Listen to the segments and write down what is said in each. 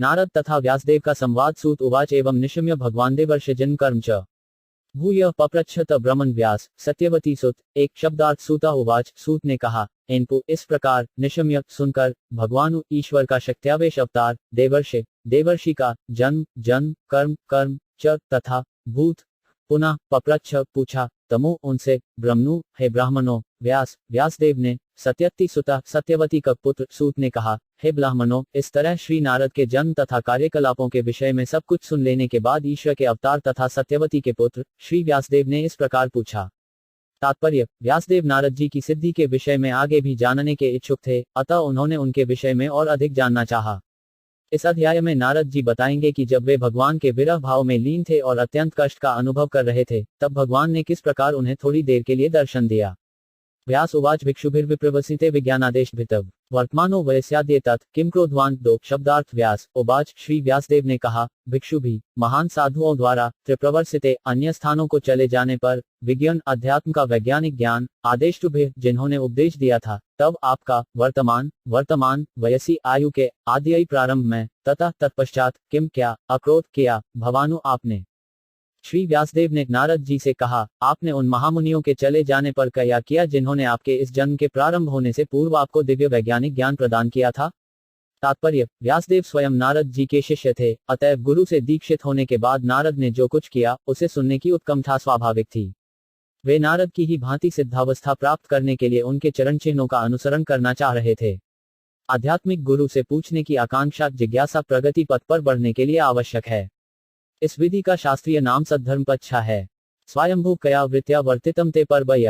नारद तथा व्यासदेव का संवाद। सूत उवाच एवं निशम्य भगवान देवर्षिजन कर्म च भूय पप्रच्छत ब्रह्मन् व्यास सत्यवती सुत। एक शब्दार्थ सूता उवाच, सूत ने कहा, इनको इस प्रकार निशम्य सुनकर भगवान ईश्वर का शक्त्यावेश अवतार, देवर्षि का जन्म कर्म च तथा भूत पुनः पप्रच्छ पूछा, तमो उनसे, ब्रह्मनु हे ब्राह्मणों, व्यासदेव ने सत्यवती सुता सत्यवती का पुत्र सूत ने कहा, हे ब्राह्मणों, इस तरह श्री नारद के जन्म तथा कार्यकलापों के विषय में सब कुछ सुन लेने के बाद ईश्वर के अवतार तथा सत्यवती के पुत्र श्री व्यासदेव ने इस प्रकार पूछा। तात्पर्य, व्यासदेव नारद जी की सिद्धि के विषय में आगे भी जानने के इच्छुक थे, अतः उन्होंने उनके विषय में और अधिक जानना चाहा। इस अध्याय में नारद जी बताएंगे कि जब वे भगवान के विरह भाव में लीन थे और अत्यंत कष्ट का अनुभव कर रहे थे, तब भगवान ने किस प्रकार उन्हें थोड़ी देर के लिए दर्शन दिया। व्यास उवाच भिक्षुभिर्विप्रवसिते विज्ञानादेश भितव वर्तमानो वयस्याद्य तत् किम क्रोधवान। दो शब्दार्थ व्यास उवाच, श्री व्यासदेव ने कहा, भिक्षु भी महान साधुओं द्वारा त्रिप्रवर्सिते अन्य स्थानों को चले जाने पर विज्ञान अध्यात्म का वैज्ञानिक ज्ञान आदेश जिन्होंने उपदेश दिया था, तब आपका वर्तमान वयसी आयु के आद्यई प्रारंभ में तथा तत्पश्चात किम क्या अक्रोध किया भवानु आपने। श्री व्यासदेव ने नारद जी से कहा, आपने उन महामुनियों के चले जाने पर क्या किया जिन्होंने आपके इस जन्म के प्रारंभ होने से पूर्व आपको दिव्य वैज्ञानिक ज्ञान प्रदान किया था। तात्पर्य, व्यासदेव स्वयं नारद जी के शिष्य थे, अतएव गुरु से दीक्षित होने के बाद नारद ने जो कुछ किया उसे सुनने की उत्कंठा स्वाभाविक थी। वे नारद की ही भांति सिद्धावस्था प्राप्त करने के लिए उनके चरण चिन्हों का अनुसरण करना चाह रहे थे। आध्यात्मिक गुरु से पूछने की आकांक्षा जिज्ञासा प्रगति पथ पर बढ़ने के लिए आवश्यक है। इस विधि का शास्त्रीय नाम सद्धर्मपच्छा है। स्वयंभू कया वृत्या वर्तितम ते परबय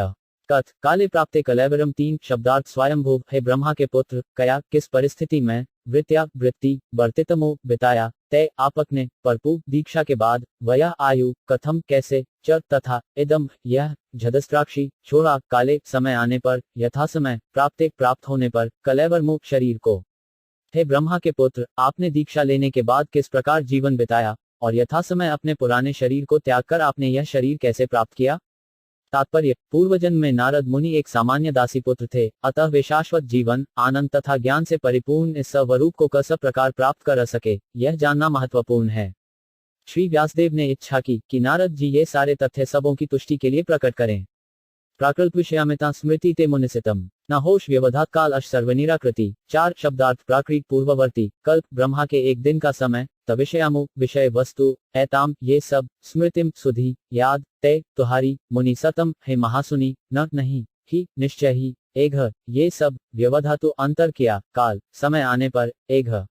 कथ काले प्राप्ते कलैवरम। तीन शब्दार्थ स्वयंभू, हे ब्रह्मा के पुत्र, कया किस परिस्थिति में, वृत्या वृत्ति, वर्तितमो बिताया, तय आपक ने, परपु दीक्षा के बाद, वया आयु कथम कैसे, च तथा इदम यह, झदस्त्राक्षी छोड़ा काले समय आने पर, यथा समय प्राप्ते प्राप्त होने पर, कलैवर मुख शरीर को। हे ब्रह्मा के पुत्र, आपने दीक्षा लेने के बाद किस प्रकार जीवन बिताया और यथा समय अपने पुराने शरीर को त्याग कर आपने यह शरीर कैसे प्राप्त किया। तात्पर्य, पूर्वजन्म में नारद मुनि एक सामान्य दासी पुत्र थे, अतः वे शाश्वत जीवन आनंद तथा ज्ञान से परिपूर्ण इस स्वरूप को किस प्रकार प्राप्त कर सके, यह जानना महत्वपूर्ण है। श्री व्यासदेव ने इच्छा की कि नारद जी ये सारे तथ्य सबों की तुष्टि के लिए प्रकट करें। प्राकल्प विषयामिता स्मृति ते मुनिसितम न होश व्यवधात काल अश सर्वनिराकृति। चार शब्दार्थ प्राकृत पूर्ववर्ती, कल्प ब्रह्मा के एक दिन का समय, तविषयामु विषय वस्तु, ऐताम ये सब, स्मृतिम सुधि याद, तय तुम्हारी, मुनि सतम हे महासुनी, न नहीं ही निश्चय ही, एघ ये सब, व्यवधातु अंतर किया, काल समय आने पर, एघ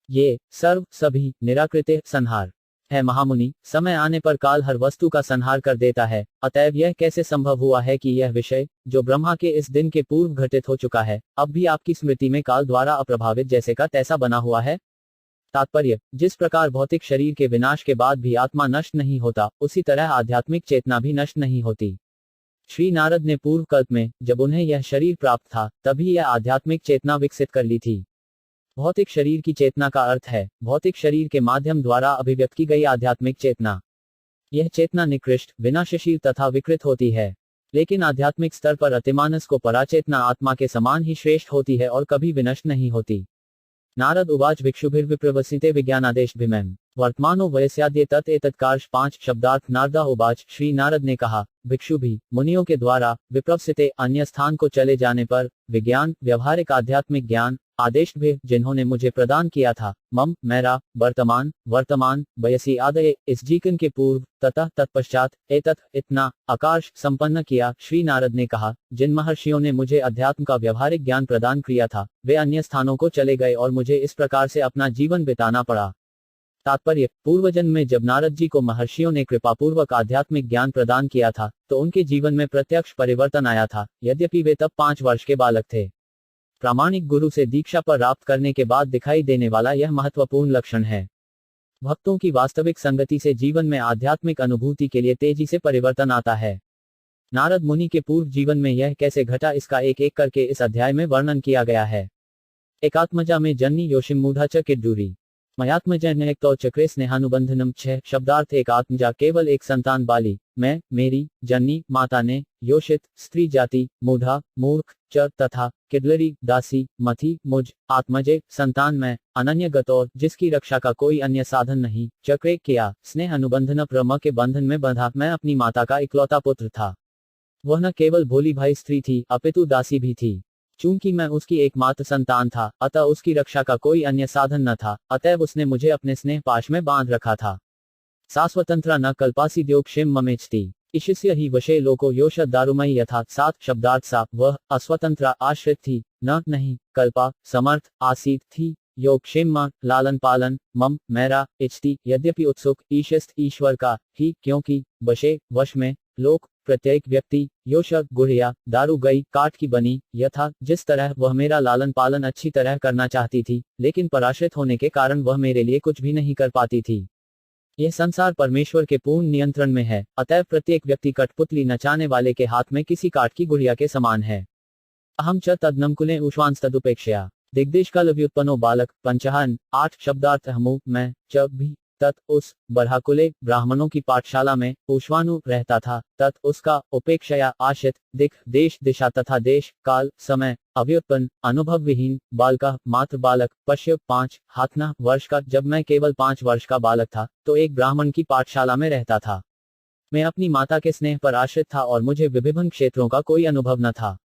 ये सर्व सभी, निराकृते संहार है महामुनि, समय आने पर काल हर वस्तु का संहार कर देता है। अतएव यह कैसे संभव हुआ है कि यह विषय जो ब्रह्मा के इस दिन के पूर्व घटित हो चुका है, अब भी आपकी स्मृति में काल द्वारा अप्रभावित जैसे का तैसा बना हुआ है। तात्पर्य, जिस प्रकार भौतिक शरीर के विनाश के बाद भी आत्मा नष्ट नहीं होता, उसी तरह आध्यात्मिक चेतना भी नष्ट नहीं होती। श्री नारद ने पूर्व कल्प में जब उन्हें यह शरीर प्राप्त था, तभी यह आध्यात्मिक चेतना विकसित कर ली थी। भौतिक शरीर की चेतना का अर्थ है भौतिक शरीर के माध्यम द्वारा अभिव्यक्त की गई आध्यात्मिक चेतना। यह चेतना निकृष्ट, विनाशशील तथा विकृत होती है, लेकिन आध्यात्मिक स्तर पर अतिमानस को पराचेतना आत्मा के समान ही श्रेष्ठ होती है और कभी विनष्ट नहीं होती। नारद उवाच भिक्षुभिर्विप्रवसिते विज्ञानादेश भिमैम वर्तमानो वयस्याद्य तत् एतत्कार्ष। पांच शब्दार्थ नारदा उवाच, श्री नारद ने कहा, भिक्षु भी मुनियों के द्वारा विप्रवसिते अन्य स्थान को चले जाने पर, विज्ञान व्यवहारिक आध्यात्मिक ज्ञान आदेश भी जिन्होंने मुझे प्रदान किया था, मम मेरा, वर्तमान वयसी आदय इस जीवन के पूर्व तथा तत्पश्चात, एतत् इतना आकाश संपन्न किया। श्री नारद ने कहा, जिन महर्षियों ने मुझे अध्यात्म का व्यवहारिक ज्ञान प्रदान किया था, वे अन्य स्थानों को चले गए और मुझे इस प्रकार से अपना जीवन बिताना पड़ा। तात्पर्य, पूर्वजन्म में जब नारद जी को महर्षियों ने कृपापूर्वक आध्यात्मिक ज्ञान प्रदान किया था, तो उनके जीवन में प्रत्यक्ष परिवर्तन आया था, यद्यपि वे तब 5 वर्ष के बालक थे। प्रामाणिक गुरु से दीक्षा प्राप्त करने के बाद दिखाई देने वाला यह महत्वपूर्ण लक्षण है। भक्तों की वास्तविक संगति से जीवन में आध्यात्मिक अनुभूति के लिए तेजी से परिवर्तन आता है। नारद मुनि के पूर्व जीवन में यह कैसे घटा, इसका एक एक करके इस अध्याय में वर्णन किया गया है। एकात्मजा में जन्नी योशिमूढ़ा च किड्डूरी। मयात्मजन्य एक तो चक्रे स्नेहानुबंधनम 6 शब्दार्थ एक आत्मजा केवल एक संतान बाली मैं मेरी जननी माता ने योषित स्त्री जाति मूढ़ा मूर्ख च तथा किडलरी दासी मथी मुझ आत्मजे संतान मैं अनन्य गतौर जिसकी रक्षा का कोई अन्य साधन नहीं चक्रे किया स्नेह अनुबंधन प्रमा के बंधन में बंधा मैं अपनी माता का इकलौता पुत्र था। वह न केवल भोली भाई स्त्री थी अपितु दासी भी थी। चूंकि मैं उसकी एकमात्र संतान था अतः उसकी रक्षा का कोई अन्य साधन न था, अतएव उसने मुझे अपने स्नेह पाश में बांध रखा था। सा स्वतंत्रा न कल्पासी द्योक्षेम ममेचती इशिष्य ही वशे लोको योष दारुमयी यथा 7 शब्दार्थ सा वह अस्वतंत्रा आश्रित थी न नहीं कल्पा समर्थ आसीत थी योगक्षेम लालन पालन मम मेरा इच्छती यद्यपि उत्सुक ईशस्त ईश्वर का ही क्योंकि वशे वश में लोक प्रत्येक व्यक्ति योश गुड़िया दारू गई काठ की बनी यथा जिस तरह वह मेरा लालन पालन अच्छी तरह करना चाहती थी, लेकिन पराश्रित होने के कारण वह मेरे लिए कुछ भी नहीं कर पाती थी। यह संसार परमेश्वर के पूर्ण नियंत्रण में है, अतएव प्रत्येक व्यक्ति कठपुतली नचाने वाले के हाथ में किसी काठ की गुड़िया के समान है। अहम च तदनमकुले उष्वांस्तदुपेक्षया दिग्देश काल व्युत्पन्नो बालक पंचहन 8 शब्दार्थ हमु मैं च भी तत् उस बरहाकुले ब्राह्मणों की पाठशाला में उष्वानु रहता था तत् उसका उपेक्षया आशित दिख देश दिशा तथा देश काल समय अव्युत्पन्न अनुभव विहीन बालका मात्र बालक पश्य 5 हाथना वर्ष का जब मैं केवल 5 वर्ष का बालक था तो एक ब्राह्मण की पाठशाला में रहता था। मैं अपनी माता के स्नेह पर आश्रित था और मुझे विभिन्न क्षेत्रों का कोई अनुभव न था।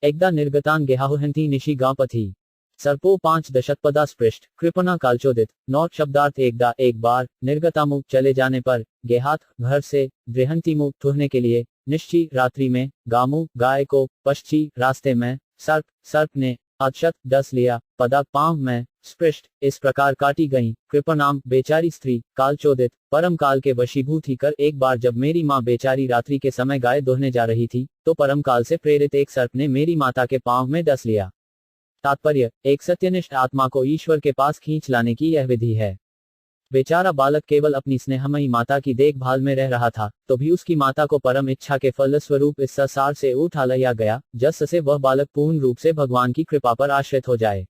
एकदा निर्गतान गेहाहुहंती निशी गांपथी सर्पो 5 दशकपदा स्पृष्ट कृपणा कालचोदित 9 शब्दार्थ एकदा एक बार निर्गतामु चले जाने पर गेहात घर से गृहंतीमु ठुहने के लिए निश्ची रात्रि में गामु गाय को पश्ची रास्ते में सर्प सर्प ने अक्षत डस लिया पदा पांव में स्पृष्ट इस प्रकार काटी गई कृपणाम बेचारी स्त्री कालचोदित परम काल के वशीभूत ही कर एक बार जब मेरी माँ बेचारी रात्रि के समय गाय दोहने जा रही थी तो परम काल से प्रेरित एक सर्प ने मेरी माता के पांव में डस लिया। तात्पर्य एक सत्यनिष्ठ आत्मा को ईश्वर के पास खींच लाने की यह विधि है। बेचारा बालक केवल अपनी स्नेहमयी माता की देखभाल में रह रहा था तो भी उसकी माता को परम इच्छा के फलस्वरूप इस संसार से उठा लिया गया जिससे वह बालक पूर्ण रूप से भगवान की कृपा पर आश्रित हो जाए।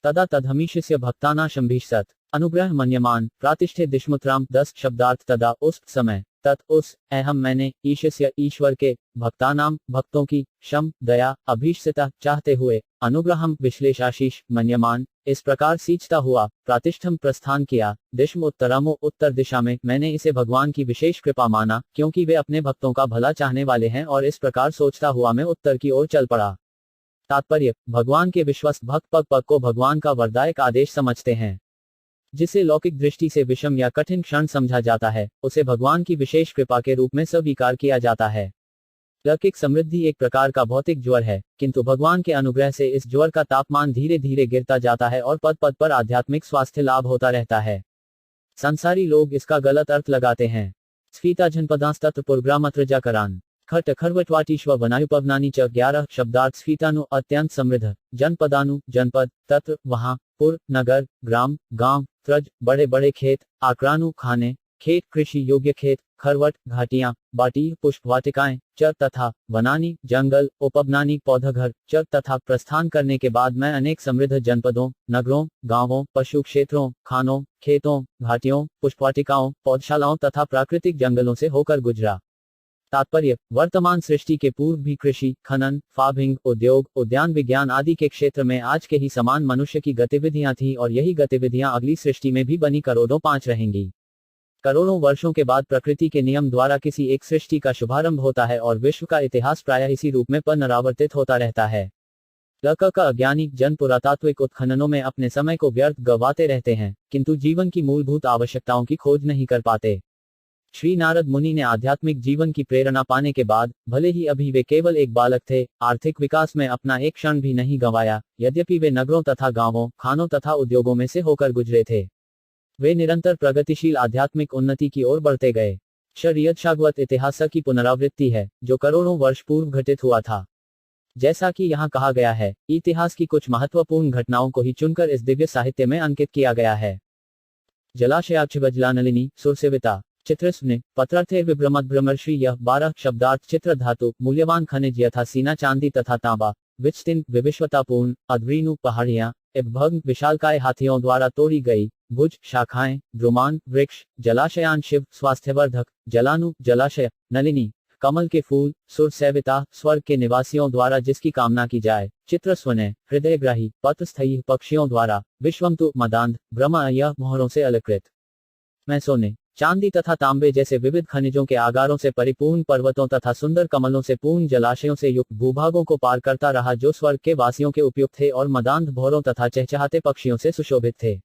तदा तदहमीशिष्य भक्ताना शंभीषत अनुग्रह मन्यमान प्रातिष्ठे दिशमुत्राम 10 शब्दार्थ तदा उस समय तत् उस अहम मैंने ईशिष्य ईश्वर के भक्तानाम भक्तों की शम दया अभीष्टता चाहते हुए अनुग्रहम विश्लेषाशीष मन्यमान इस प्रकार सींचता हुआ प्रातिष्ठम प्रस्थान किया दिशम उत्तरमो उत्तर दिशा में मैंने इसे भगवान की विशेष कृपा माना क्योंकि वे अपने भक्तों का भला चाहने वाले हैं और इस प्रकार सोचता हुआ मैं उत्तर की ओर चल पड़ा। तात्पर्य भगवान के विश्वस्त भक्त पग पग को भगवान का वरदायक आदेश समझते हैं। जिसे लौकिक दृष्टि से विषम या कठिन क्षण समझा जाता है उसे भगवान की विशेष कृपा के रूप में स्वीकार किया जाता है। लौकिक समृद्धि एक प्रकार का भौतिक ज्वर है, किंतु भगवान के अनुग्रह से इस ज्वर का तापमान धीरे धीरे गिरता जाता है और पद पद पर आध्यात्मिक स्वास्थ्य लाभ होता रहता है। संसारी लोग इसका गलत अर्थ लगाते हैं। स्फीता जनपदास्तत्र पुरग्रामत्रजाकरान खट खरवटवाटीश्व वनायुपवनानी च 11 शब्दार्थ स्फीतानु अत्यंत समृद्ध जनपदानु जनपद तत्र वहां पुर नगर ग्राम गांव त्रज बड़े बड़े खेत आक्रानु खाने खेत कृषि योग्य खेत खरवट घाटियां बाटी पुष्प वाटिकाएं च तथा वनानी जंगल उपवनानी पौधघर च तथा प्रस्थान करने के बाद मैं अनेक समृद्ध जनपदों नगरों गांवों पशु क्षेत्रों खानों खेतों घाटियों पुष्पवाटिकाओं पौधशालाओं तथा प्राकृतिक जंगलों से होकर गुजरा। तात्पर्य वर्तमान सृष्टि के पूर्व भी कृषि खनन फार्मिंग उद्योग उद्यान विज्ञान आदि के क्षेत्र में आज के ही समान मनुष्य की गतिविधियां थी और यही गतिविधियां अगली सृष्टि में भी बनी करोड़ों 5 रहेंगी। करोड़ों वर्षों के बाद प्रकृति के नियम द्वारा किसी एक सृष्टि का शुभारंभ होता है और विश्व का इतिहास प्रायः इसी रूप में पुनरावर्तित होता रहता है। लक का अज्ञानी जन पुरातात्विक उत्खननों में अपने समय को व्यर्थ गंवाते रहते हैं किंतु जीवन की मूलभूत आवश्यकताओं की खोज नहीं कर पाते। श्री नारद मुनि ने आध्यात्मिक जीवन की प्रेरणा पाने के बाद भले ही अभी वे केवल एक बालक थे आर्थिक विकास में अपना एक क्षण भी नहीं गंवाया, यद्यपि वे नगरों तथा गांवों खानों तथा उद्योगों में से होकर गुजरे थे। वे निरंतर प्रगतिशील आध्यात्मिक उन्नति की ओर बढ़ते गए। शरीयतशागवत इतिहास की पुनरावृत्ति है जो करोड़ों वर्ष पूर्व घटित हुआ था। जैसा कि यहाँ कहा गया है, इतिहास की कुछ महत्वपूर्ण घटनाओं को ही चुनकर इस दिव्य साहित्य में अंकित किया गया है। जलाशयाक्षिवज्लानलिनी सुरसेविता चित्रस्ने पत्रार्थे विभ्रमद भ्रमर्षि यह 12 शब्दार्थ चित्र धातु मूल्यवान खनिज यथा सीना चांदी तथा तांबा विचतिन विविश्वतापूर्ण अद्रीनु पहाड़ियां भग्न विशालकाय हाथियों द्वारा तोड़ी गई भुज शाखाएं द्रुमान वृक्ष जलाशयान शिव स्वास्थ्यवर्धक जलानु जलाशय नलिनी कमल के फूल सुर सैविता स्वर्ग के निवासियों द्वारा जिसकी कामना की जाए चित्र स्वने हृदयग्राही पत्रस्थयी पक्षियों द्वारा विश्वमतु मदांध ब्रह्म यह मोहरों से अलकृत मैं सोने चांदी तथा तांबे जैसे विविध खनिजों के आगारों से परिपूर्ण पर्वतों तथा सुंदर कमलों से पूर्ण जलाशयों से युक्त भूभागों को पार करता रहा जो स्वर्ग के वासियों के उपयुक्त थे और मदांध भौरों तथा चहचहाते पक्षियों से सुशोभित थे।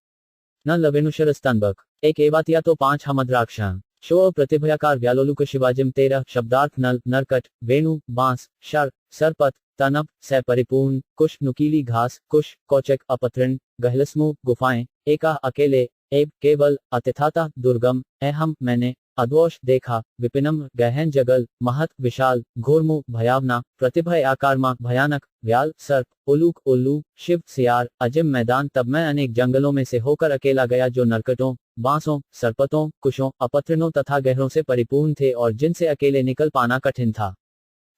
न लवेनुशर स्तंभक एक एवातिया तो 5 हमद्राक्षा शो प्रतिभयाकार व्यालोलुक शिवाजिम 13 शब्दार्थ नल नरकट वेणु बांस शर सरपत तनप सह परिपूर्ण कुश नुकीली घास कुश कौचक अपत्रण गहलस्मु गुफाएं एका अकेले एब केवल अतिथाता दुर्गम अहम मैंने अद्वोष देखा विपिनम गहन जगल महत विशाल घोरमु भयावना प्रतिभय आकारमा भयानक व्याल सर्प उलूक उल्लू शिव सियार अजिम मैदान तब मैं अनेक जंगलों में से होकर अकेला गया जो नरकटों बांसों सर्पतों कुशों अपत्रणों तथा गहरों से परिपूर्ण थे और जिनसे अकेले निकल पाना कठिन था।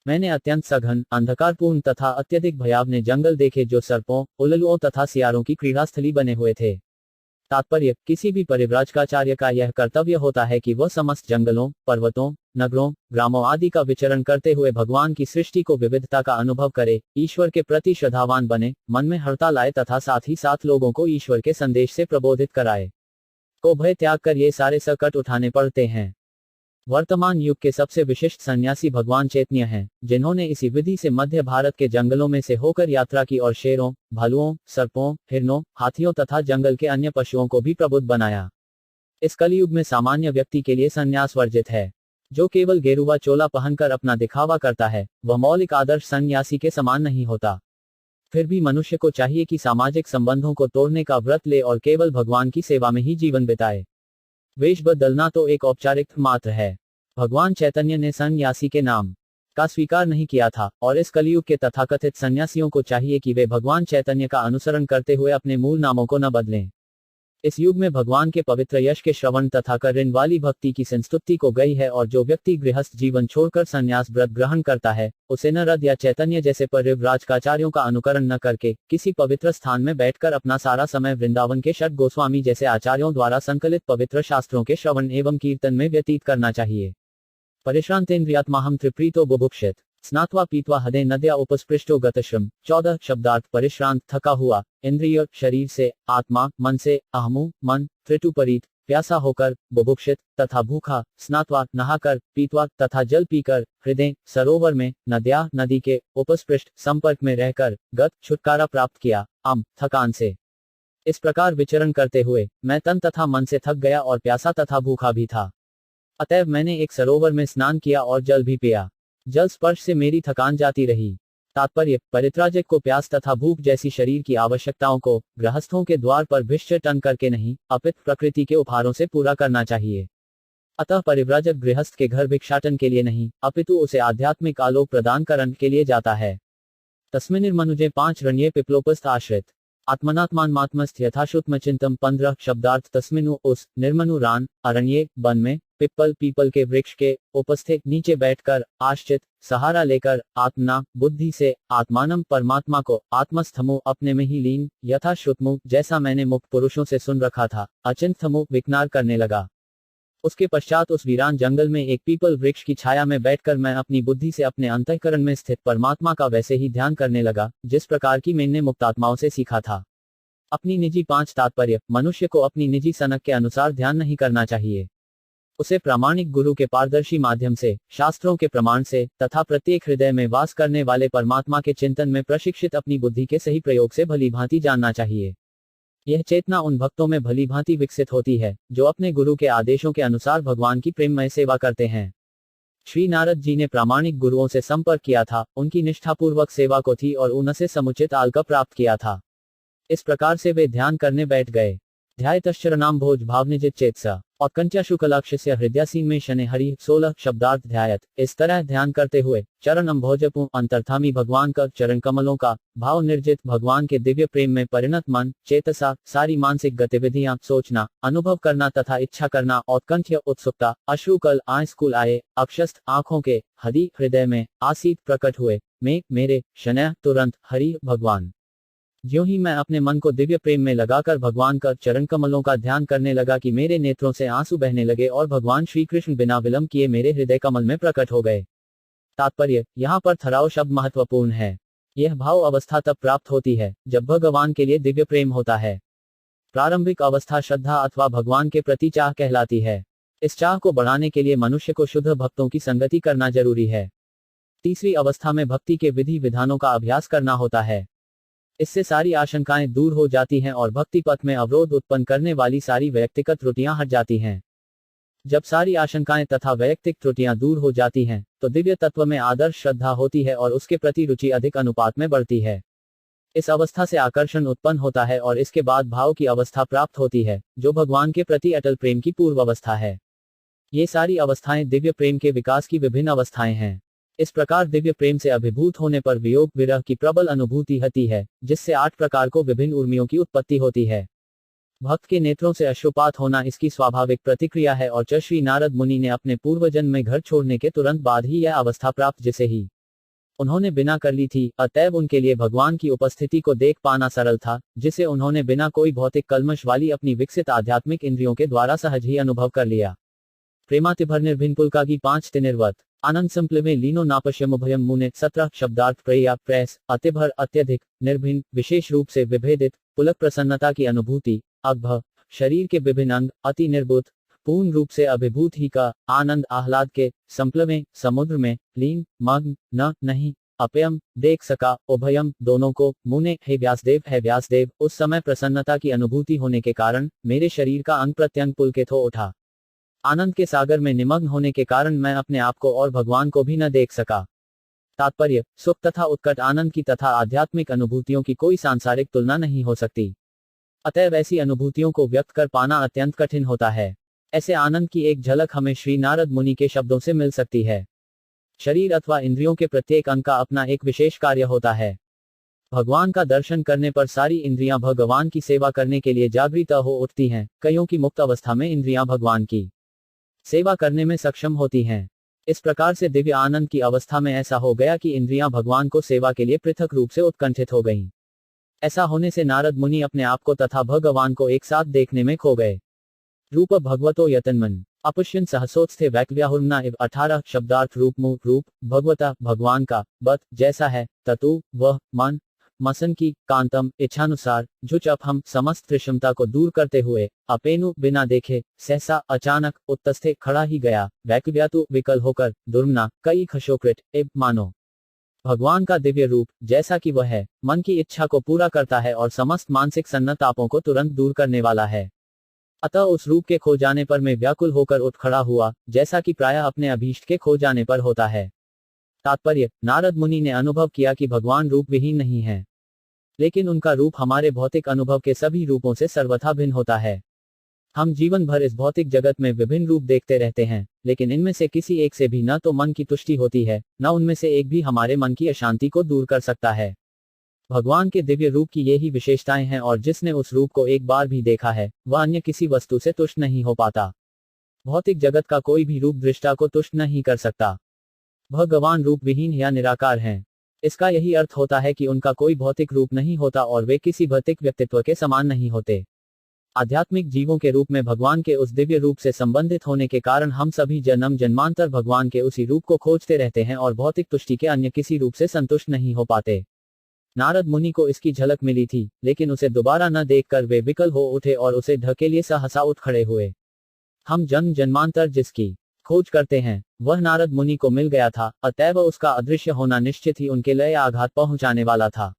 मैंने अत्यंत सघन अंधकारपूर्ण तथा अत्यधिक भयावने जंगल देखे जो सर्पों उल्लुओं तथा सियारों की क्रीड़ास्थली बने हुए थे। तात्पर्य किसी भी परिव्राजकाचार्य का यह कर्तव्य होता है कि वह समस्त जंगलों पर्वतों नगरों ग्रामों आदि का विचरण करते हुए भगवान की सृष्टि को विविधता का अनुभव करे ईश्वर के प्रति श्रद्धावान बने मन में हर्ता लाए तथा साथ ही साथ लोगों को ईश्वर के संदेश से प्रबोधित कराए। को भय त्याग कर ये सारे संकट उठाने पड़ते हैं। वर्तमान युग के सबसे विशिष्ट सन्यासी भगवान चैतन्य हैं जिन्होंने इसी विधि से मध्य भारत के जंगलों में से होकर यात्रा की और शेरों भालुओं सर्पों हिरनों हाथियों तथा जंगल के अन्य पशुओं को भी प्रबुद्ध बनाया। इस कलयुग में सामान्य व्यक्ति के लिए सन्यास वर्जित है। जो केवल गेरुआ चोला पहनकर अपना दिखावा करता है वह मौलिक आदर्श सन्यासी के समान नहीं होता। फिर भी मनुष्य को चाहिए कि सामाजिक संबंधों को तोड़ने का व्रत ले और केवल भगवान की सेवा में ही जीवन बिताए। वेश बदलना तो एक औपचारिक मात्र है। भगवान चैतन्य ने सन्यासी के नाम का स्वीकार नहीं किया था और इस कलयुग के तथाकथित सन्यासियों को चाहिए कि वे भगवान चैतन्य का अनुसरण करते हुए अपने मूल नामों को न बदलें। इस युग में भगवान के पवित्र यश के श्रवण तथा करने वाली भक्ति की संस्तुति को गई है और जो व्यक्ति गृहस्थ जीवन छोड़कर संन्यास व्रत ग्रहण करता है उसे नरद या चैतन्य जैसे परिव्राजकाचार्यों का अनुकरण न करके किसी पवित्र स्थान में बैठकर अपना सारा समय वृंदावन के षट गोस्वामी जैसे आचार्यों द्वारा संकलित पवित्र शास्त्रों के श्रवण एवं कीर्तन में व्यतीत करना चाहिए। परिश्रांतेन्द्रियात्माहम त्रिप्रीतो बुभुक्षित स्नात्वा पीत्वा हदे नद्या उपस्पृष्टो गतश्रम 14 शब्दार्थ परिश्रांत थका हुआ इंद्रिय शरीर से आत्मा मन से अहमु मन त्रिटुपरीत प्यासा होकर बुभुक्षित तथा भूखा स्नात्वा नहाकर पीत्वा तथा जल पीकर हृदय सरोवर में नद्या नदी के उपस्पृष्ट संपर्क में रहकर गत छुटकारा प्राप्त किया थकान से। इस प्रकार विचरण करते हुए मैं तन तथा मन से थक गया और प्यासा तथा भूखा भी था। अतएव मैंने एक सरोवर में स्नान किया और जल भी पिया। जल स्पर्श से मेरी थकान जाती रही। तात्पर्य परित्राजक को प्यास तथा भूख जैसी शरीर की आवश्यकताओं को गृहस्थों के द्वार पर भिक्षाटन करके नहीं अपितु प्रकृति के उपहारों से पूरा करना चाहिए। अतः परिव्राजक गृहस्थ के घर भिक्षाटन के लिए नहीं अपितु उसे आध्यात्मिक आलोक प्रदान करने के लिए जाता है। तस्मिन्निर्मनुजे 5 रण्ये पिप्लोपस्थ आश्रित आत्मनात्मान्मात्मस्थ यथाश्रुतमचिंतम 15 शब्दार्थ तस्मिनु उस निर्मनु रान अरण्ये वन में पीपल के वृक्ष के उपस्थित नीचे बैठकर आश्चित सहारा लेकर आत्मना बुद्धि से आत्मानम परमात्मा को आत्मस्थमु अपने में ही लीन यथाश्रुतमु जैसा मैंने मुक्त पुरुषों से सुन रखा था अचिंतमु विकनार करने लगा। उसके पश्चात उस वीरान जंगल में एक पीपल वृक्ष की छाया में बैठकर मैं अपनी बुद्धि से अपने अंतःकरण में स्थित परमात्मा का वैसे ही ध्यान करने लगा जिस प्रकार की मैंने मुक्तात्माओं से सीखा था। अपनी निजी 5 तात्पर्य मनुष्य को अपनी निजी सनक के अनुसार ध्यान नहीं करना चाहिए। उसे प्रामाणिक गुरु के पारदर्शी माध्यम से शास्त्रों के प्रमाण से तथा प्रत्येक हृदय में वास करने वाले परमात्मा के चिंतन में प्रशिक्षित अपनी बुद्धि के सही प्रयोग से भलीभांति जानना चाहिए। यह चेतना उन भक्तों में भलीभांति विकसित होती है जो अपने गुरु के आदेशों के अनुसार भगवान की प्रेममय सेवा करते हैं। श्री नारद जी ने प्रामाणिक गुरुओं से संपर्क किया था, उनकी निष्ठापूर्वक सेवा को थी और उनसे समुचित आल्का प्राप्त किया था। इस प्रकार से वे ध्यान करने बैठ गए। ध्यायतश्चरणाम भोज भावनिजित चेतसा और कंचा शुक्लाक्षस्य हृदयासीन में शनि हरि 16 शब्दार्थ ध्यायत। इस तरह ध्यान करते हुए चरण अम्भोजपु अंतर्धामी भगवान का चरण कमलों का भाव निर्जित भगवान के दिव्य प्रेम में परिणत मन चेतसा सारी मानसिक गतिविधियां सोचना अनुभव करना तथा इच्छा करना औत्कंठ्य उत्सुकता अश्रुकल आंसुकुल आए अक्षस्थ आंखों के हदि हृदय में आसीत प्रकट हुए में मेरे शनय तुरंत हरि भगवान। ज्यों ही मैं अपने मन को दिव्य प्रेम में लगाकर भगवान का चरण कमलों का ध्यान करने लगा कि मेरे नेत्रों से आंसू बहने लगे और भगवान श्री कृष्ण बिना विलंब किए मेरे हृदय कमल में प्रकट हो गए। तात्पर्य, यहाँ पर ठहराव शब्द महत्वपूर्ण है। यह भाव अवस्था तब प्राप्त होती है जब भगवान के लिए दिव्य प्रेम होता है। प्रारंभिक अवस्था श्रद्धा अथवा भगवान के प्रति चाह कहलाती है। इस चाह को बढ़ाने के लिए मनुष्य को शुद्ध भक्तों की संगति करना जरूरी है। तीसरी अवस्था में भक्ति के विधि विधानों का अभ्यास करना होता है। इससे सारी आशंकाएं दूर हो जाती हैं और भक्ति पथ में अवरोध उत्पन्न करने वाली सारी वैयक्तिक त्रुटियां हट जाती हैं। जब सारी आशंकाएं तथा वैयक्तिक त्रुटियां दूर हो जाती हैं, तो दिव्य तत्व में आदर्श श्रद्धा होती है और उसके प्रति रुचि अधिक अनुपात में बढ़ती है। इस अवस्था से आकर्षण उत्पन्न होता है और इसके बाद भाव की अवस्था प्राप्त होती है, जो भगवान के प्रति अटल प्रेम की पूर्व अवस्था है। ये सारी अवस्थाएं दिव्य प्रेम के विकास की विभिन्न अवस्थाएं हैं। इस प्रकार दिव्य प्रेम से अभिभूत होने पर वियोग विरह की प्रबल अनुभूति होती है, जिससे 8 प्रकार को विभिन्न उर्मियों की उत्पत्ति होती है। भक्त के नेत्रों से अश्रुपात होना इसकी स्वाभाविक प्रतिक्रिया है और श्री नारद मुनि ने अपने पूर्व जन्म में घर छोड़ने के तुरंत बाद ही यह अवस्था प्राप्त जिसे ही उन्होंने बिना कर ली थी, अतएव उनके लिए भगवान की उपस्थिति को देख पाना सरल था, जिसे उन्होंने बिना कोई भौतिक कल्मश वाली अपनी विकसित आध्यात्मिक इंद्रियों के द्वारा सहज ही अनुभव कर लिया। प्रेमातिभर निर्भिन पुलका की 5 तिनिर्वत आनंद संप्ल में लीनो नापश्यम उभयम मुने 17 शब्दार्थ प्रया प्रेस अतिभर अत्यधिक निर्भिन विशेष रूप से विभेदित पुलक प्रसन्नता की अनुभूति अग्भ शरीर के विभिन्न अंग अति निर्बुद्ध पूर्ण रूप से अभिभूत ही का आनंद आह्लाद के संप्ल में समुद्र में लीन मग्न न नहीं अपयम देख सका उभयम दोनों को मुने हे व्यासदेव उस समय प्रसन्नता की अनुभूति होने के कारण मेरे शरीर का अंग प्रत्यंग पुलकित हो उठा। आनंद के सागर में निमग्न होने के कारण मैं अपने आप को और भगवान को भी न देख सका। तात्पर्य, सुख तथा उत्कट आनंद की तथा आध्यात्मिक अनुभूतियों की कोई सांसारिक तुलना नहीं हो सकती। अतएव ऐसी अनुभूतियों को व्यक्त कर पाना अत्यंत कठिन होता है। ऐसे आनंद की एक झलक हमें श्री नारद मुनि के शब्दों से मिल सकती है। शरीर अथवा इंद्रियों के प्रत्येक अंग का अपना एक विशेष कार्य होता है। भगवान का दर्शन करने पर सारी इंद्रियां भगवान की सेवा करने के लिए जागृत हो उठती हैं। कईयों की मुक्त अवस्था में इंद्रियां भगवान की सेवा करने में सक्षम होती हैं। इस प्रकार से दिव्य आनंद की अवस्था में ऐसा हो गया कि इंद्रियां भगवान को सेवा के लिए पृथक रूप से उत्कंठित हो गईं। ऐसा होने से नारद मुनि अपने आप को तथा भगवान को एक साथ देखने में खो गए। रूप भगवतो यतन्मन अपश्यन सहसोत्स्थे वैक्व्याहुर्ना इव 18 शब्दार्थ रूप भगवता भगवान का बत जैसा है ततु वह मन मसन की कांतम इच्छानुसार झुच हम समस्त त्रिषमता को दूर करते हुए अपेनु बिना देखे सहसा अचानक उत्तस्थे खड़ा ही गया वैक्व्यातु विकल होकर दुर्मना कई खशोकृत इव मानो भगवान का दिव्य रूप जैसा कि वह है मन की इच्छा को पूरा करता है और समस्त मानसिक सन्नतापों को तुरंत दूर करने वाला है। अतः उस रूप के खो जाने पर मैं व्याकुल होकर उठ खड़ा हुआ, जैसा कि प्रायः अपने अभीष्ट के खो जाने पर होता है। तात्पर्य, नारद मुनि ने अनुभव किया कि भगवान रूप विहीन नहीं है, लेकिन उनका रूप हमारे भौतिक अनुभव के सभी रूपों से सर्वथा भिन्न होता है। हम जीवन भर इस भौतिक जगत में विभिन्न रूप देखते रहते हैं, लेकिन इनमें से किसी एक से भी न तो मन की तुष्टि होती है, न उनमें से एक भी हमारे मन की अशांति को दूर कर सकता है। भगवान के दिव्य रूप की यही विशेषताएं हैं और जिसने उस रूप को एक बार भी देखा है, वह अन्य किसी वस्तु से तुष्ट नहीं हो पाता। भौतिक जगत का कोई भी रूप दृष्टा को तुष्ट नहीं कर सकता। भगवान रूप विहीन या निराकार हैं। इसका यही अर्थ होता है कि उनका कोई भौतिक रूप नहीं होता और वे किसी भौतिक व्यक्तित्व के समान नहीं होते। आध्यात्मिक जीवों के रूप में भगवान के उस दिव्य रूप से संबंधित होने के कारण हम सभी जन्म जन्मांतर भगवान के उसी रूप को खोजते रहते हैं और भौतिक तुष्टि के अन्य किसी रूप से संतुष्ट नहीं हो पाते। नारद मुनि को इसकी झलक मिली थी, लेकिन उसे दोबारा न देखकर वे विकल हो उठे और उसे ढके लिए सहसा उठ खड़े हुए। हम जन्म जन्मांतर जिसकी खोज करते हैं, वह नारद मुनि को मिल गया था, अतएव उसका अदृश्य होना निश्चित ही उनके लय आघात पहुंचाने वाला था।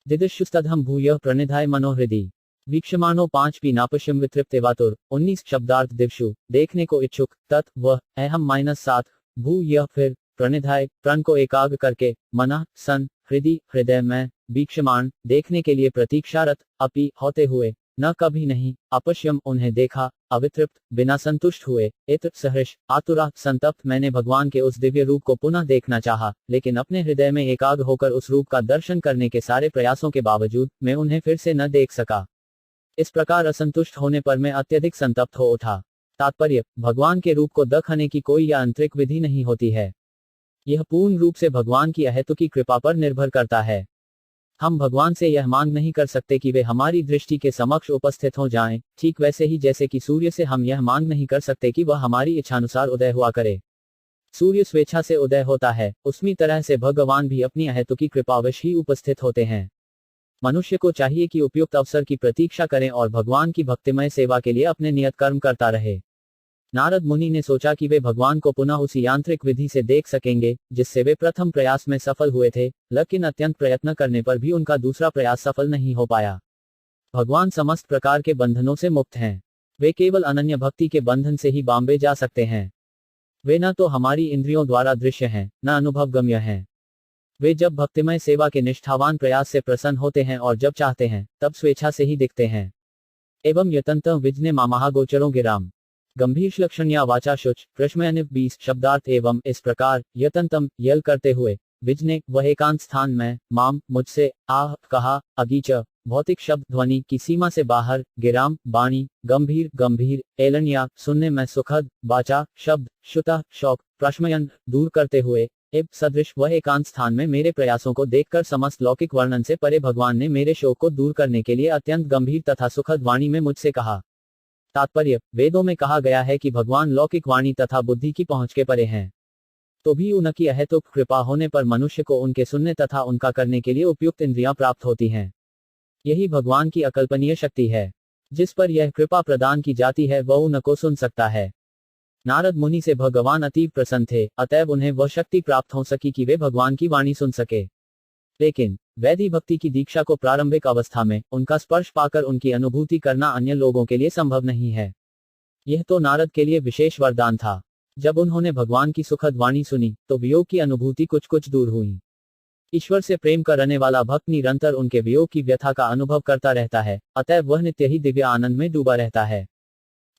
दिदिशुस्तदहम भूयः प्रणिधाय मनोहृदि वीक्षमाणो 5 पी नापश्यम वितृप्तेवातुर 19 शब्दार्थ दिवशु देखने को इच्छुक तत् वह अहम -7 भू यह फिर प्रणिधाय प्रण को एकाग्र करके मना सन हृदय में वीक्षमाण देखने के लिए प्रतीक्षारत अपि होते हुए न कभी नहीं अपश्यम उन्हें देखा अवितृप्त बिना संतुष्ट हुए इत्र सहर्ष आतुरा संतप्त मैंने भगवान के उस दिव्य रूप को पुनः देखना चाहा, लेकिन अपने हृदय में एकाग्र होकर उस रूप का दर्शन करने के सारे प्रयासों के बावजूद मैं उन्हें फिर से न देख सका। इस प्रकार असंतुष्ट होने पर मैं अत्यधिक संतप्त हो उठा। तात्पर्य, भगवान के रूप को देखने की कोई आंतरिक विधि नहीं होती है। यह पूर्ण रूप से भगवान की अहेतुकी कृपा पर निर्भर करता है। हम भगवान से यह मांग नहीं कर सकते कि वे हमारी दृष्टि के समक्ष उपस्थित हो जाएं, ठीक वैसे ही जैसे कि सूर्य से हम यह मांग नहीं कर सकते कि वह हमारी इच्छानुसार उदय हुआ करे। सूर्य स्वेच्छा से उदय होता है, उसी तरह से भगवान भी अपनी अहेतुकी कृपावश ही उपस्थित होते हैं। मनुष्य को चाहिए कि उपयुक्त अवसर की प्रतीक्षा करें और भगवान की भक्तिमय सेवा के लिए अपने नियत कर्म करता रहे। नारद मुनि ने सोचा कि वे भगवान को पुनः उसी यांत्रिक विधि से देख सकेंगे जिससे वे प्रथम प्रयास में सफल हुए थे, लेकिन अत्यंत प्रयत्न करने पर भी उनका दूसरा प्रयास सफल नहीं हो पाया। भगवान समस्त प्रकार के बंधनों से मुक्त हैं। वे केवल अनन्य भक्ति के बंधन से ही बांबे जा सकते हैं। वे न तो हमारी इंद्रियों द्वारा दृश्य हैं, न अनुभवगम्य हैं। वे जब भक्तिमय सेवा के निष्ठावान प्रयास से प्रसन्न होते हैं और जब चाहते हैं तब स्वेच्छा से ही दिखते हैं। एवं यतंत विजने मामहा गोचरों गिराम गंभीर लक्षण्या वाचा शुच प्रश्मयन 20 शब्दार्थ। एवं इस प्रकार यतंतम यल करते हुए, विजने वह एकांत स्थान में, माम मुझसे, आह कहा, अगीच भौतिक शब्द ध्वनि की सीमा से बाहर, गिराम वाणी गंभीर गंभीर, एलन्या सुनने में सुखद, वाचा शब्द, श्रुता शौक, प्रश्मयन दूर करते हुए, एव सदृश वह एकांत स्थान में मेरे प्रयासों को देखकर समस्त लौकिक वर्णन से परे भगवान ने मेरे शोक को दूर करने के लिए अत्यंत गंभीर तथा सुखद वाणी में मुझसे कहा। तात्पर्य, वेदों में कहा गया है कि भगवान लौकिक वाणी तथा बुद्धि की पहुंच के परे हैं, तो भी उनकी अहेतुक कृपा होने पर मनुष्य को उनके सुनने तथा उनका करने के लिए उपयुक्त इंद्रियां प्राप्त होती हैं। यही भगवान की अकल्पनीय शक्ति है। जिस पर यह कृपा प्रदान की जाती है वह उनको सुन सकता है। नारद मुनि से भगवान अतीव प्रसन्न थे, अतएव उन्हें वह शक्ति प्राप्त हो सकी कि वे भगवान की वाणी सुन सके। लेकिन वैदिक भक्ति की दीक्षा को प्रारंभिक अवस्था में उनका स्पर्श पाकर उनकी अनुभूति करना अन्य लोगों के लिए संभव नहीं है। यह तो नारद के लिए विशेष वरदान था। जब उन्होंने भगवान की सुखद वाणी सुनी तो वियोग की अनुभूति कुछ कुछ दूर हुई। ईश्वर से प्रेम करने वाला भक्त निरंतर उनके वियोग की व्यथा का अनुभव करता रहता है, अतएव वह नित्य ही दिव्य आनंद में डूबा रहता है।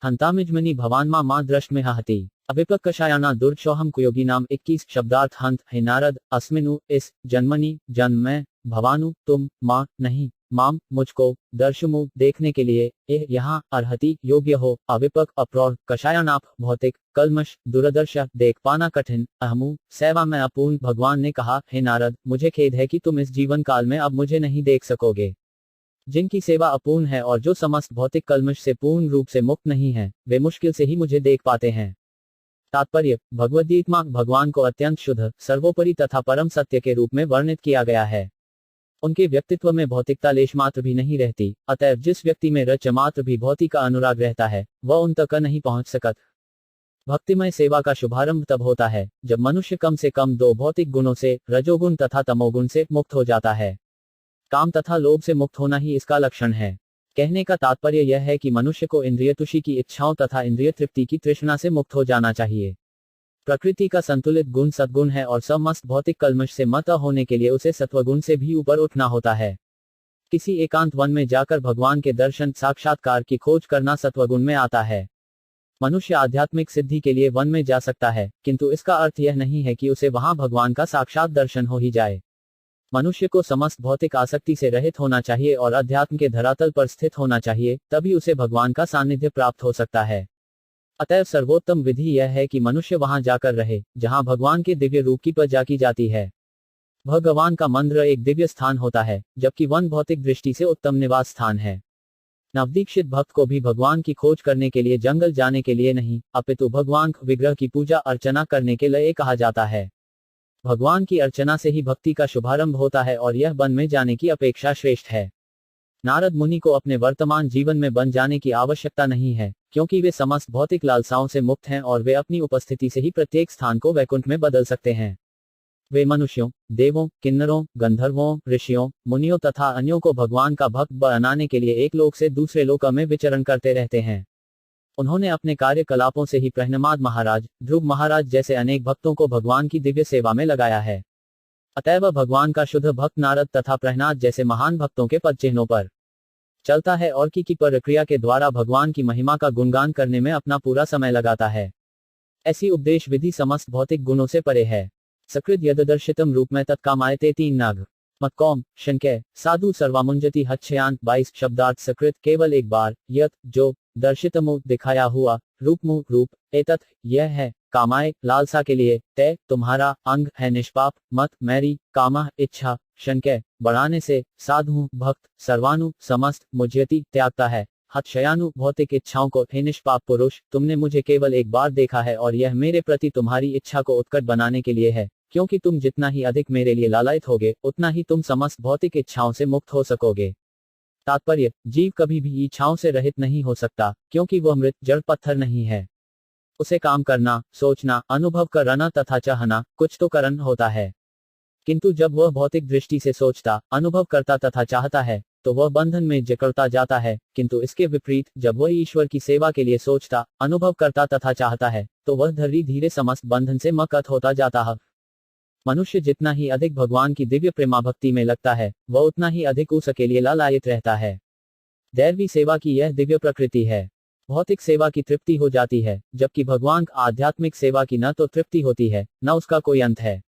हंतामिजमनी भवान मां दृष्ट में हति अभिपकषायाना दुर्चोहम कुयोगी नाम 21 शब्दार्थ। हंत, हे नारद, अस्मिनु इस जन्मनि जन्म में, भवानु तुम, मां नहीं, माम मुझको, दर्शमु देखने के लिए, एह यहाँ, अर्हति योग्य हो, अविपक अप्रौढ़, कषायानाप भौतिक, कलमश दूरदर्श देख पाना कठिन, अहमु सेवा में अपूर्ण। भगवान ने कहा, हे नारद, मुझे खेद है कि तुम इस जीवन काल में अब मुझे नहीं देख सकोगे। जिनकी सेवा अपूर्ण है और जो समस्त भौतिक कलमश से पूर्ण रूप से मुक्त नहीं है, वे मुश्किल से ही मुझे देख पाते हैं। तात्पर्य, भगवद्गीता भगवान को अत्यंत शुद्ध, सर्वोपरि तथा परम सत्य के रूप में वर्णित किया गया है। उनके व्यक्तित्व में भौतिकता लेश मात्र भी नहीं रहती, अतएव जिस व्यक्ति में रच मात्र भी भौतिक का अनुराग रहता है वह उन तक नहीं पहुंच सकत। भक्तिमय सेवा का शुभारंभ तब होता है जब मनुष्य कम से कम दो भौतिक गुणों से, रजोगुण तथा तमोगुण से मुक्त हो जाता है। काम तथा लोभ से मुक्त होना ही इसका लक्षण है। कहने का तात्पर्य यह है कि मनुष्य को इंद्रिय तुष्टि की इच्छाओं तथा इंद्रिय तृप्ति की तृष्णा से मुक्त हो जाना चाहिए। प्रकृति का संतुलित गुण सद्गुण है और समस्त भौतिक कलमश से मुक्त होने के लिए उसे सत्वगुण से भी ऊपर उठना होता है। किसी एकांत वन में जाकर भगवान के दर्शन साक्षात्कार की खोज करना सत्वगुण में आता है। मनुष्य आध्यात्मिक सिद्धि के लिए वन में जा सकता है, किंतु इसका अर्थ यह नहीं है कि उसे वहां भगवान का साक्षात दर्शन हो ही जाए। मनुष्य को समस्त भौतिक आसक्ति से रहित होना चाहिए और अध्यात्म के धरातल पर स्थित होना चाहिए, तभी उसे भगवान का सानिध्य प्राप्त हो सकता है। अतएव सर्वोत्तम विधि यह है कि मनुष्य वहां जाकर रहे जहां भगवान के दिव्य रूप की पूजा की जाती है। भगवान का मंदिर एक दिव्य स्थान होता है, जबकि वन भौतिक दृष्टि से उत्तम निवास स्थान है। नवदीक्षित भक्त को भी भगवान की खोज करने के लिए जंगल जाने के लिए नहीं, अपितु भगवान विग्रह की पूजा अर्चना करने के लिए कहा जाता है। भगवान की अर्चना से ही भक्ति का शुभारंभ होता है और यह वन में जाने की अपेक्षा श्रेष्ठ है। नारद मुनि को अपने वर्तमान जीवन में बन जाने की आवश्यकता नहीं है, क्योंकि वे समस्त भौतिक लालसाओं से मुक्त हैं और वे अपनी उपस्थिति से ही प्रत्येक स्थान को वैकुंठ में बदल सकते हैं। वे मनुष्यों, देवों, किन्नरों, गंधर्वों, ऋषियों, मुनियों तथा अन्यों को भगवान का भक्त बनाने के लिए एक लोक से दूसरे लोक में विचरण करते रहते हैं। उन्होंने अपने कार्यकलापों से ही प्रहनमाद महाराज, ध्रुव महाराज जैसे अनेक भक्तों को भगवान की दिव्य सेवा में लगाया है। अतएव भगवान का शुद्ध भक्त नारद तथा प्रहनाद जैसे महान भक्तों के पदचिन्हों पर चलता है और की प्रक्रिया के द्वारा भगवान की महिमा का गुणगान करने में अपना पूरा समय लगाता है। ऐसी उपदेश विधि समस्त भौतिक गुणों से परे है। सकृत यददर्शितम रूप में तत्कामायते 3 नाग मत्कौम शंकय साधु सर्वामुंजति हच्छयान 22 शब्दार्थ। सकृत केवल एक बार, यत जो, दर्शितमु दिखाया हुआ, रूपमु रूप, एतत् यह है, कामाय, लालसा के लिए, तय, तुम्हारा, अंग है निष्पाप, मत, मैरी, कामः, इच्छा, शंकय, बढ़ाने से, साधु, भक्त, सर्वानु, समस्त, मुझयति, त्यागता है, हतशयानु, भौतिक इच्छाओं को, हे निष्पाप पुरुष, तुमने मुझे केवल एक बार देखा है और यह मेरे प्रति तुम्हारी इच्छा को उत्कट बनाने के लिए है, क्योंकि तुम जितना ही अधिक मेरे लिए लालायित होगे, उतना ही तुम समस्त भौतिक इच्छाओं से मुक्त हो सकोगे। तात्पर्य, जीव कभी भी इच्छाओं से रहित नहीं हो सकता, क्योंकि वह मृत जड़ पत्थर नहीं है। उसे काम करना, सोचना, अनुभव करना तथा चाहना, कुछ तो करना होता है। किंतु जब वह भौतिक दृष्टि से सोचता, अनुभव करता तथा चाहता है, तो वह बंधन में जकड़ता जाता है, किंतु इसके विपरीत जब वह ईश्वर की सेवा के लिए सोचता, अनुभव करता तथा चाहता है, तो वह धीरे धीरे समस्त बंधन से मुक्त होता जाता है। मनुष्य जितना ही अधिक भगवान की दिव्य प्रेमा भक्ति में लगता है, वह उतना ही अधिक उसके लिए लालायित रहता है। दैवी सेवा की यह दिव्य प्रकृति है। भौतिक सेवा की तृप्ति हो जाती है, जबकि भगवान आध्यात्मिक सेवा की न तो तृप्ति होती है, न उसका कोई अंत है।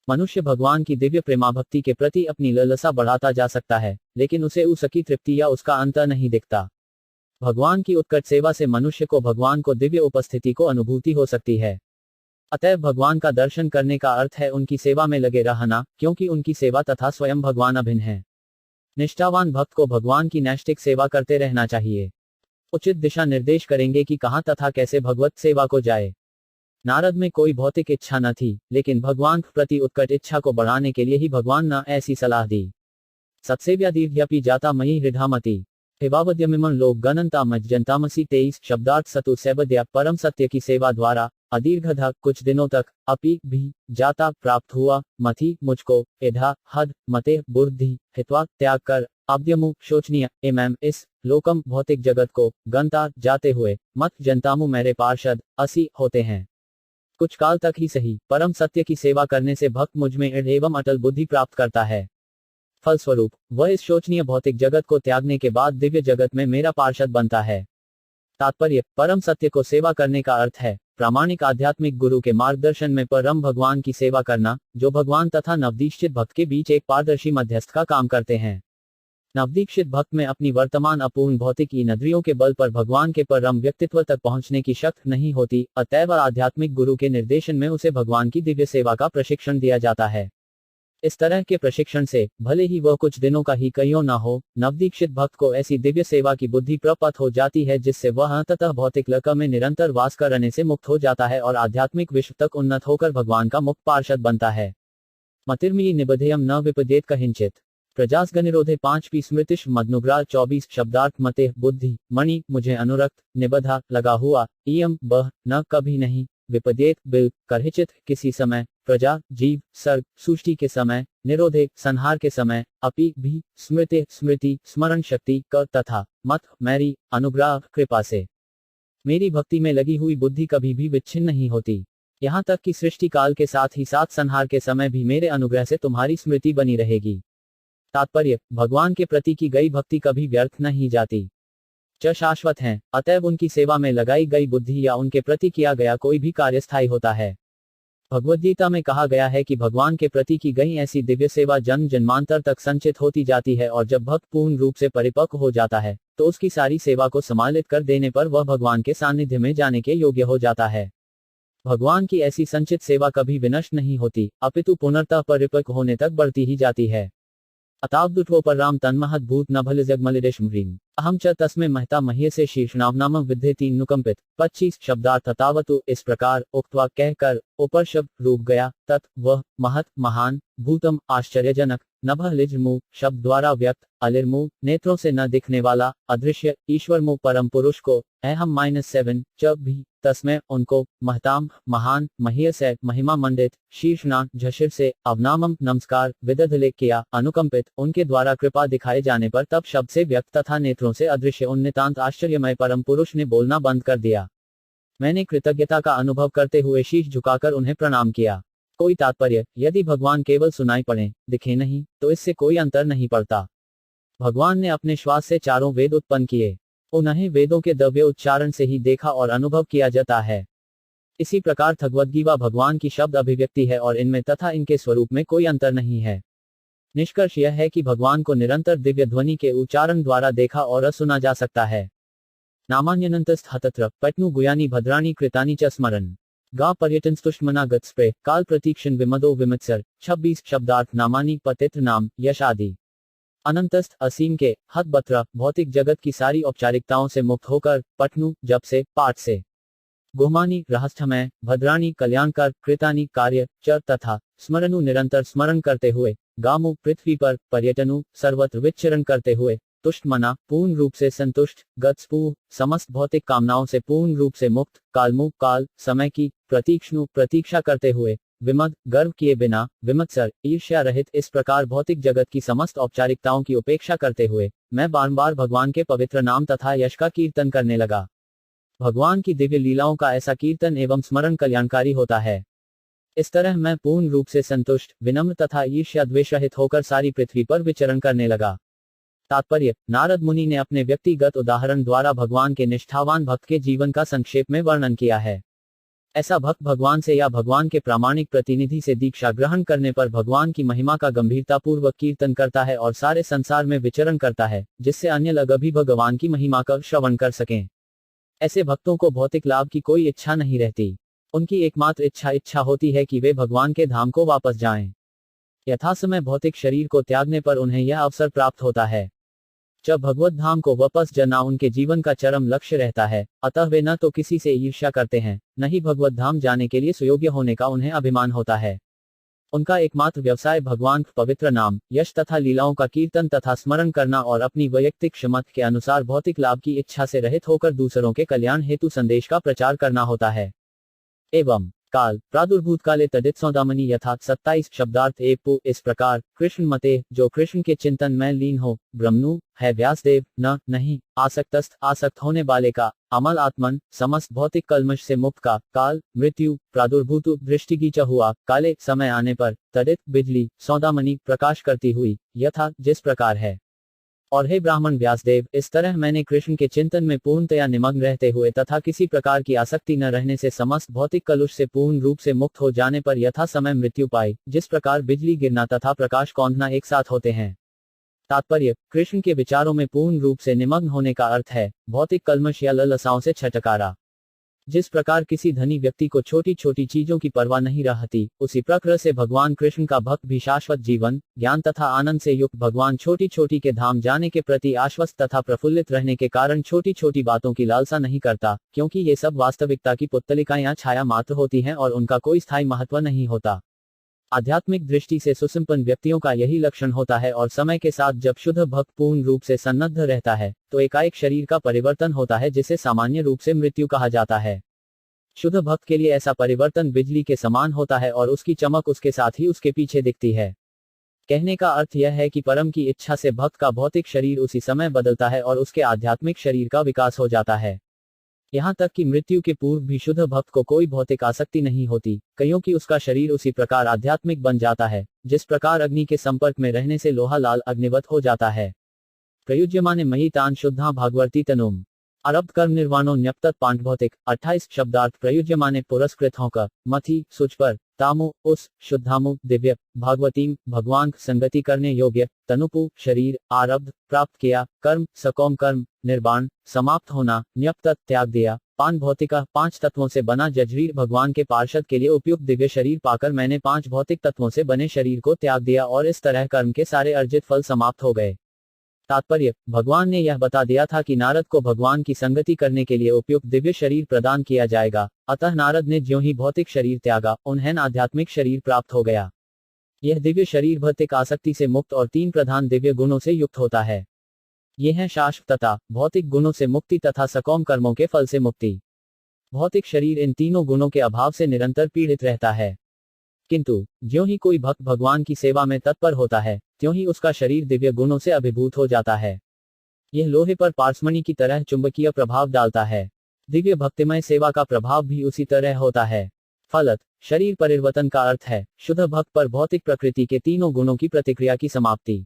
मनुष्य भगवान की दिव्य प्रेमा भक्ति के प्रति अपनी लालसा बढ़ाता जा सकता है, लेकिन उसे उसकी तृप्ति या उसका अंत नहीं दिखता। भगवान की उत्कट सेवा से मनुष्य को भगवान को दिव्य उपस्थिति को अनुभूति हो सकती है। अतः भगवान का दर्शन करने का अर्थ है उनकी सेवा में लगे रहना, क्योंकि उनकी सेवा तथा स्वयं भगवान अभिन्न है। निष्ठावान भक्त को भगवान की नैष्ठिक सेवा करते रहना चाहिए। उचित दिशा निर्देश करेंगे कि कहां तथा कैसे भगवत सेवा को जाए। नारद में कोई भौतिक इच्छा न थी, लेकिन भगवान प्रति उत्कट इच्छा को बढ़ाने के लिए ही भगवान ने ऐसी सलाह दी। सत्सेव्यादीर्घ्यपि जाता मयि हृधामति हिवावद्यमिमं लोक गणनता मज्जनतामसी 23 शब्दार्थ सतु सैवद्या परम सत्य की सेवा द्वारा अदीर्घधा कुछ दिनों तक अपि भी जाता प्राप्त हुआ मथि मुझको एधा हद मते बुद्धि हित्वा त्याग कर अब्द्यमु शोचनीय एवं इस लोकम भौतिक जगत को गंता जाते हुए मत जनतामु मेरे पार्षद असी होते हैं। कुछ काल तक ही सही, परम सत्य की सेवा करने से भक्त मुझ में एवं अटल बुद्धि प्राप्त करता है। फलस्वरूप वह इस शोचनीय भौतिक जगत को त्यागने के बाद दिव्य जगत में मेरा पार्षद बनता है। तात्पर्य, परम सत्य को सेवा करने का अर्थ है प्रामाणिक आध्यात्मिक गुरु के मार्गदर्शन में परम भगवान की सेवा करना, जो भगवान तथा नवदीक्षित भक्त के बीच एक पारदर्शी मध्यस्थ का काम करते हैं। नवदीक्षित भक्त में अपनी वर्तमान अपूर्ण भौतिक इंद्रियों के बल पर भगवान के परम व्यक्तित्व तक पहुंचने की शक्ति नहीं होती, अतएव आध्यात्मिक गुरु के निर्देशन में उसे भगवान की दिव्य सेवा का प्रशिक्षण दिया जाता है। इस तरह के प्रशिक्षण से भले ही वह कुछ दिनों का ही क्यों न हो, नवदीक्षित भक्त को ऐसी दिव्य सेवा की बुद्धि प्राप्त हो जाती है जिससे वह अंततः भौतिक लोक में निरंतर वास करने से मुक्त हो जाता है और आध्यात्मिक विश्व तक उन्नत होकर भगवान का मुक्त पार्षद बनता है। मतिर्मयि निबधेयम न विपदेत कहिंचित प्रजासगनिरोधे 5 स्मृतिश मदनुग्रह 24 शब्दार्थ मते बुद्धि मणि मुझे अनुरक्त निबधा लगा हुआ इयम बह न कभी नहीं विपदेत बिल करहिचित किसी समय प्रजा जीव सर्ग सृष्टि के समय निरोधे संहार के समय अपि भी स्मृति स्मृति स्मरण शक्ति क तथा मत मेरी अनुग्रह कृपा से मेरी भक्ति में लगी हुई बुद्धि कभी भी विच्छिन्न नहीं होती, यहाँ तक कि सृष्टि काल के साथ ही साथ संहार के समय भी मेरे अनुग्रह से तुम्हारी स्मृति बनी रहेगी। तात्पर्य, भगवान के प्रति की गई भक्ति कभी व्यर्थ नहीं जाती, च शाश्वत हैं, अतएव उनकी सेवा में लगाई गई बुद्धि या उनके प्रति किया गया कोई भी कार्य स्थायी होता है। भगवद्गीता में कहा गया है कि भगवान के प्रति की गई ऐसी दिव्य सेवा जन्म जन्मांतर तक संचित होती जाती है और जब भक्त पूर्ण रूप से परिपक्व हो जाता है तो उसकी सारी सेवा को समालित कर देने पर वह भगवान के सानिध्य में जाने के योग्य हो जाता है। भगवान की ऐसी संचित सेवा कभी विनष्ट नहीं होती, अपितु पुनर्तः परिपक्व होने तक बढ़ती ही जाती है। अतावदुठोपराम तन्महद भूत न भले जगमलिरेशम्रीम अहम च तस्मे महता मह्य से शीर्षनाम विद्येति नुकंपित 25 शब्दार्थ तावतु इस प्रकार उक्तवा कहकर ऊपर शब्द रूप गया तत् वह महत महान भूतम आश्चर्यजनक नभः लिजमु शब्द द्वारा व्यक्त अलिर्मु नेत्रों से न दिखने वाला अदृश्य ईश्वर मु परम पुरुष को अहम -7 च भी तस्मै उनको महताम महान मह्य से महिमा मंडित शीर्षना झशिर से अवनामम नमस्कार विदधले किया अनुकंपित उनके द्वारा कृपा दिखाए जाने पर तब शब्द से व्यक्त तथा नेत्रों से अदृश्य उन नितांत आश्चर्यमय परम पुरुष ने बोलना बंद कर दिया। मैंने कृतज्ञता का अनुभव करते हुए शीश झुकाकर उन्हें प्रणाम किया। कोई तात्पर्य, यदि भगवान केवल सुनाई पड़े दिखे नहीं तो इससे कोई अंतर नहीं पड़ता। भगवान ने अपने श्वास से चारों वेद उत्पन्न किए, उन्हें वेदों के दिव्य उच्चारण से ही देखा और अनुभव किया जाता है। इसी प्रकार भगवद्गीता भगवान की शब्द अभिव्यक्ति है और इनमें तथा इनके स्वरूप में कोई अंतर नहीं है। निष्कर्ष यह है कि भगवान को निरंतर दिव्य ध्वनि के उच्चारण द्वारा देखा और सुना जा सकता है। नामान्यनंतस्थ हतत्र पट्नु गुयानी भद्राणी कृतानी च स्मरन् गा पर्यटन स्तुष्मना गत्स्प्रे काल प्रतीक्षण विमदो विमत्सर 26 शब्दार्थ नामानी पतित्र नाम यश आदि। अनंतस्थ असीम के हद बत्र भौतिक जगत की सारी औपचारिकताओं से मुक्त होकर पठनु जप से पाठ से गुहमानी रहस्थमय भद्राणी कल्याणकर कृतानी कार्य चर तथा स्मरणु निरंतर स्मरण करते हुए गामु पृथ्वी पर पर्यटनु सर्वत्र विचरण करते हुए तुष्ट मना पूर्ण रूप से संतुष्ट गत्स्पू समस्त भौतिक कामनाओं से पूर्ण रूप से मुक्त कालमु काल समय की प्रतीक्षणु प्रतीक्षा करते हुए विमद गर्व किए बिना विमत्सर ईर्ष्या रहित इस प्रकार भौतिक जगत की समस्त औपचारिकताओं की उपेक्षा करते हुए मैं बारंबार भगवान के पवित्र नाम तथा यश का कीर्तन करने लगा। भगवान की दिव्य लीलाओं का ऐसा कीर्तन एवं स्मरण कल्याणकारी होता है। इस तरह मैं पूर्ण रूप से संतुष्ट विनम्र तथा ईर्ष्या द्वेष रहित होकर सारी पृथ्वी पर विचरण करने लगा। तात्पर्य, नारद मुनि ने अपने व्यक्तिगत उदाहरण द्वारा भगवान के निष्ठावान भक्त के जीवन का संक्षेप में वर्णन किया है। ऐसा भक्त भगवान से या भगवान के प्रामाणिक प्रतिनिधि से दीक्षा ग्रहण करने पर भगवान की महिमा का गंभीरतापूर्वक कीर्तन करता है और सारे संसार में विचरण करता है, जिससे अन्य लोग भी भगवान की महिमा का श्रवण कर सकें। ऐसे भक्तों को भौतिक लाभ की कोई इच्छा नहीं रहती। उनकी एकमात्र इच्छा होती है कि वे भगवान के धाम को वापस जाएं। यथासमय भौतिक शरीर को त्यागने पर उन्हें यह अवसर प्राप्त होता है। जब भगवत धाम को वापस जाना उनके जीवन का चरम लक्ष्य रहता है, अतः वे न तो किसी से ईर्ष्या करते हैं, न ही भगवत धाम जाने के लिए सुयोग्य होने का उन्हें अभिमान होता है। उनका एकमात्र व्यवसाय भगवान पवित्र नाम यश तथा लीलाओं का कीर्तन तथा स्मरण करना और अपनी वैयक्तिक क्षमता के अनुसार भौतिक लाभ की इच्छा से रहित होकर दूसरों के कल्याण हेतु संदेश का प्रचार करना होता है। एवं काल प्रादुर्भूत काले तदित सौदामनी यथा 27 शब्दार्थ एपु इस प्रकार कृष्ण मते जो कृष्ण के चिंतन में लीन हो ब्रह्मनु है व्यासदेव न नहीं आसक्तस्थ आसक्त होने वाले का अमल आत्मन समस्त भौतिक कल्मश से मुक्त का काल मृत्यु प्रादुर्भूत दृष्टिगीच हुआ काले समय आने पर तदित बिजली सौदामनी प्रकाश करती हुई यथा जिस प्रकार है। और हे ब्राह्मण व्यासदेव, इस तरह मैंने कृष्ण के चिंतन में पूर्णतया निमग्न रहते हुए तथा किसी प्रकार की आसक्ति न रहने से समस्त भौतिक कलुष से पूर्ण रूप से मुक्त हो जाने पर यथा समय मृत्यु पाई, जिस प्रकार बिजली गिरना तथा प्रकाश कौंधना एक साथ होते हैं। तात्पर्य, कृष्ण के विचारों में पूर्ण रूप से निमग्न होने का अर्थ है भौतिक कल्मश या ललसाओं से छटकारा। जिस प्रकार किसी धनी व्यक्ति को छोटी छोटी चीजों की परवाह नहीं रहती, उसी प्रकार से भगवान कृष्ण का भक्त भी शाश्वत जीवन ज्ञान तथा आनंद से युक्त भगवान छोटी छोटी के धाम जाने के प्रति आश्वस्त तथा प्रफुल्लित रहने के कारण छोटी छोटी बातों की लालसा नहीं करता, क्योंकि ये सब वास्तविकता की पुत्तलिकाएं या छाया मात्र होती हैं और उनका कोई स्थायी महत्व नहीं होता। आध्यात्मिक दृष्टि से सुसंपन्न व्यक्तियों का यही लक्षण होता है और समय के साथ जब शुद्ध भक्त पूर्ण रूप से सन्नद्ध रहता है तो एकाएक शरीर का परिवर्तन होता है, जिसे सामान्य रूप से मृत्यु कहा जाता है। शुद्ध भक्त के लिए ऐसा परिवर्तन बिजली के समान होता है और उसकी चमक उसके साथ ही उसके पीछे दिखती है। कहने का अर्थ यह है कि परम की इच्छा से भक्त का भौतिक शरीर उसी समय बदलता है और उसके आध्यात्मिक शरीर का विकास हो जाता है। यहाँ तक कि मृत्यु के पूर्व भी शुद्ध भक्त को कोई भौतिक आसक्ति नहीं होती, क्योंकि उसका शरीर उसी प्रकार आध्यात्मिक बन जाता है जिस प्रकार अग्नि के संपर्क में रहने से लोहा लाल अग्निवत हो जाता है। प्रयुज्यमाने मयि तान शुद्धा भागवती तनुम अरब्ध कर्म निर्वाणो न्यप्तत पांच भौतिक 28 शब्दार्थ प्रयुज्यमाने पुरस्कृत होकर मथि सुच पर तामु उस शुद्धामु दिव्य भागवतीम भगवान संगति करने योग्य तनुपु शरीर आरब्ध प्राप्त किया कर्म सकौम कर्म निर्वाण समाप्त होना न्यप्तत त्याग दिया पान भौतिका 5 तत्वों से बना जजरीर भगवान के पार्षद के लिए उपयुक्त दिव्य शरीर पाकर मैंने 5 भौतिक तत्वों से बने शरीर को त्याग दिया और इस तरह कर्म के सारे अर्जित फल समाप्त हो गए। तात्पर्य, भगवान ने यह बता दिया था कि नारद को भगवान की संगति करने के लिए उपयुक्त दिव्य शरीर प्रदान किया जाएगा, अतः नारद ने ज्यों ही भौतिक शरीर त्यागा उन्हें आध्यात्मिक शरीर प्राप्त हो गया। यह दिव्य शरीर भौतिक आसक्ति से मुक्त और 3 प्रधान दिव्य गुणों से युक्त होता है। ये हैं शाश्वतता, भौतिक गुणों से मुक्ति तथा सकौम कर्मों के फल से मुक्ति। भौतिक शरीर इन तीनों गुणों के अभाव से निरंतर पीड़ित रहता है, किंतु ज्यों ही कोई भक्त भगवान की सेवा में तत्पर होता है त्यों ही उसका शरीर दिव्य गुणों से अभिभूत हो जाता है। यह लोहे पर पारसमणि की तरह चुंबकीय प्रभाव डालता है। दिव्य भक्तिमय सेवा का प्रभाव भी उसी तरह होता है। फलत शरीर परिवर्तन का अर्थ है शुद्ध भक्त पर भौतिक प्रकृति के तीनों गुणों की प्रतिक्रिया की समाप्ति।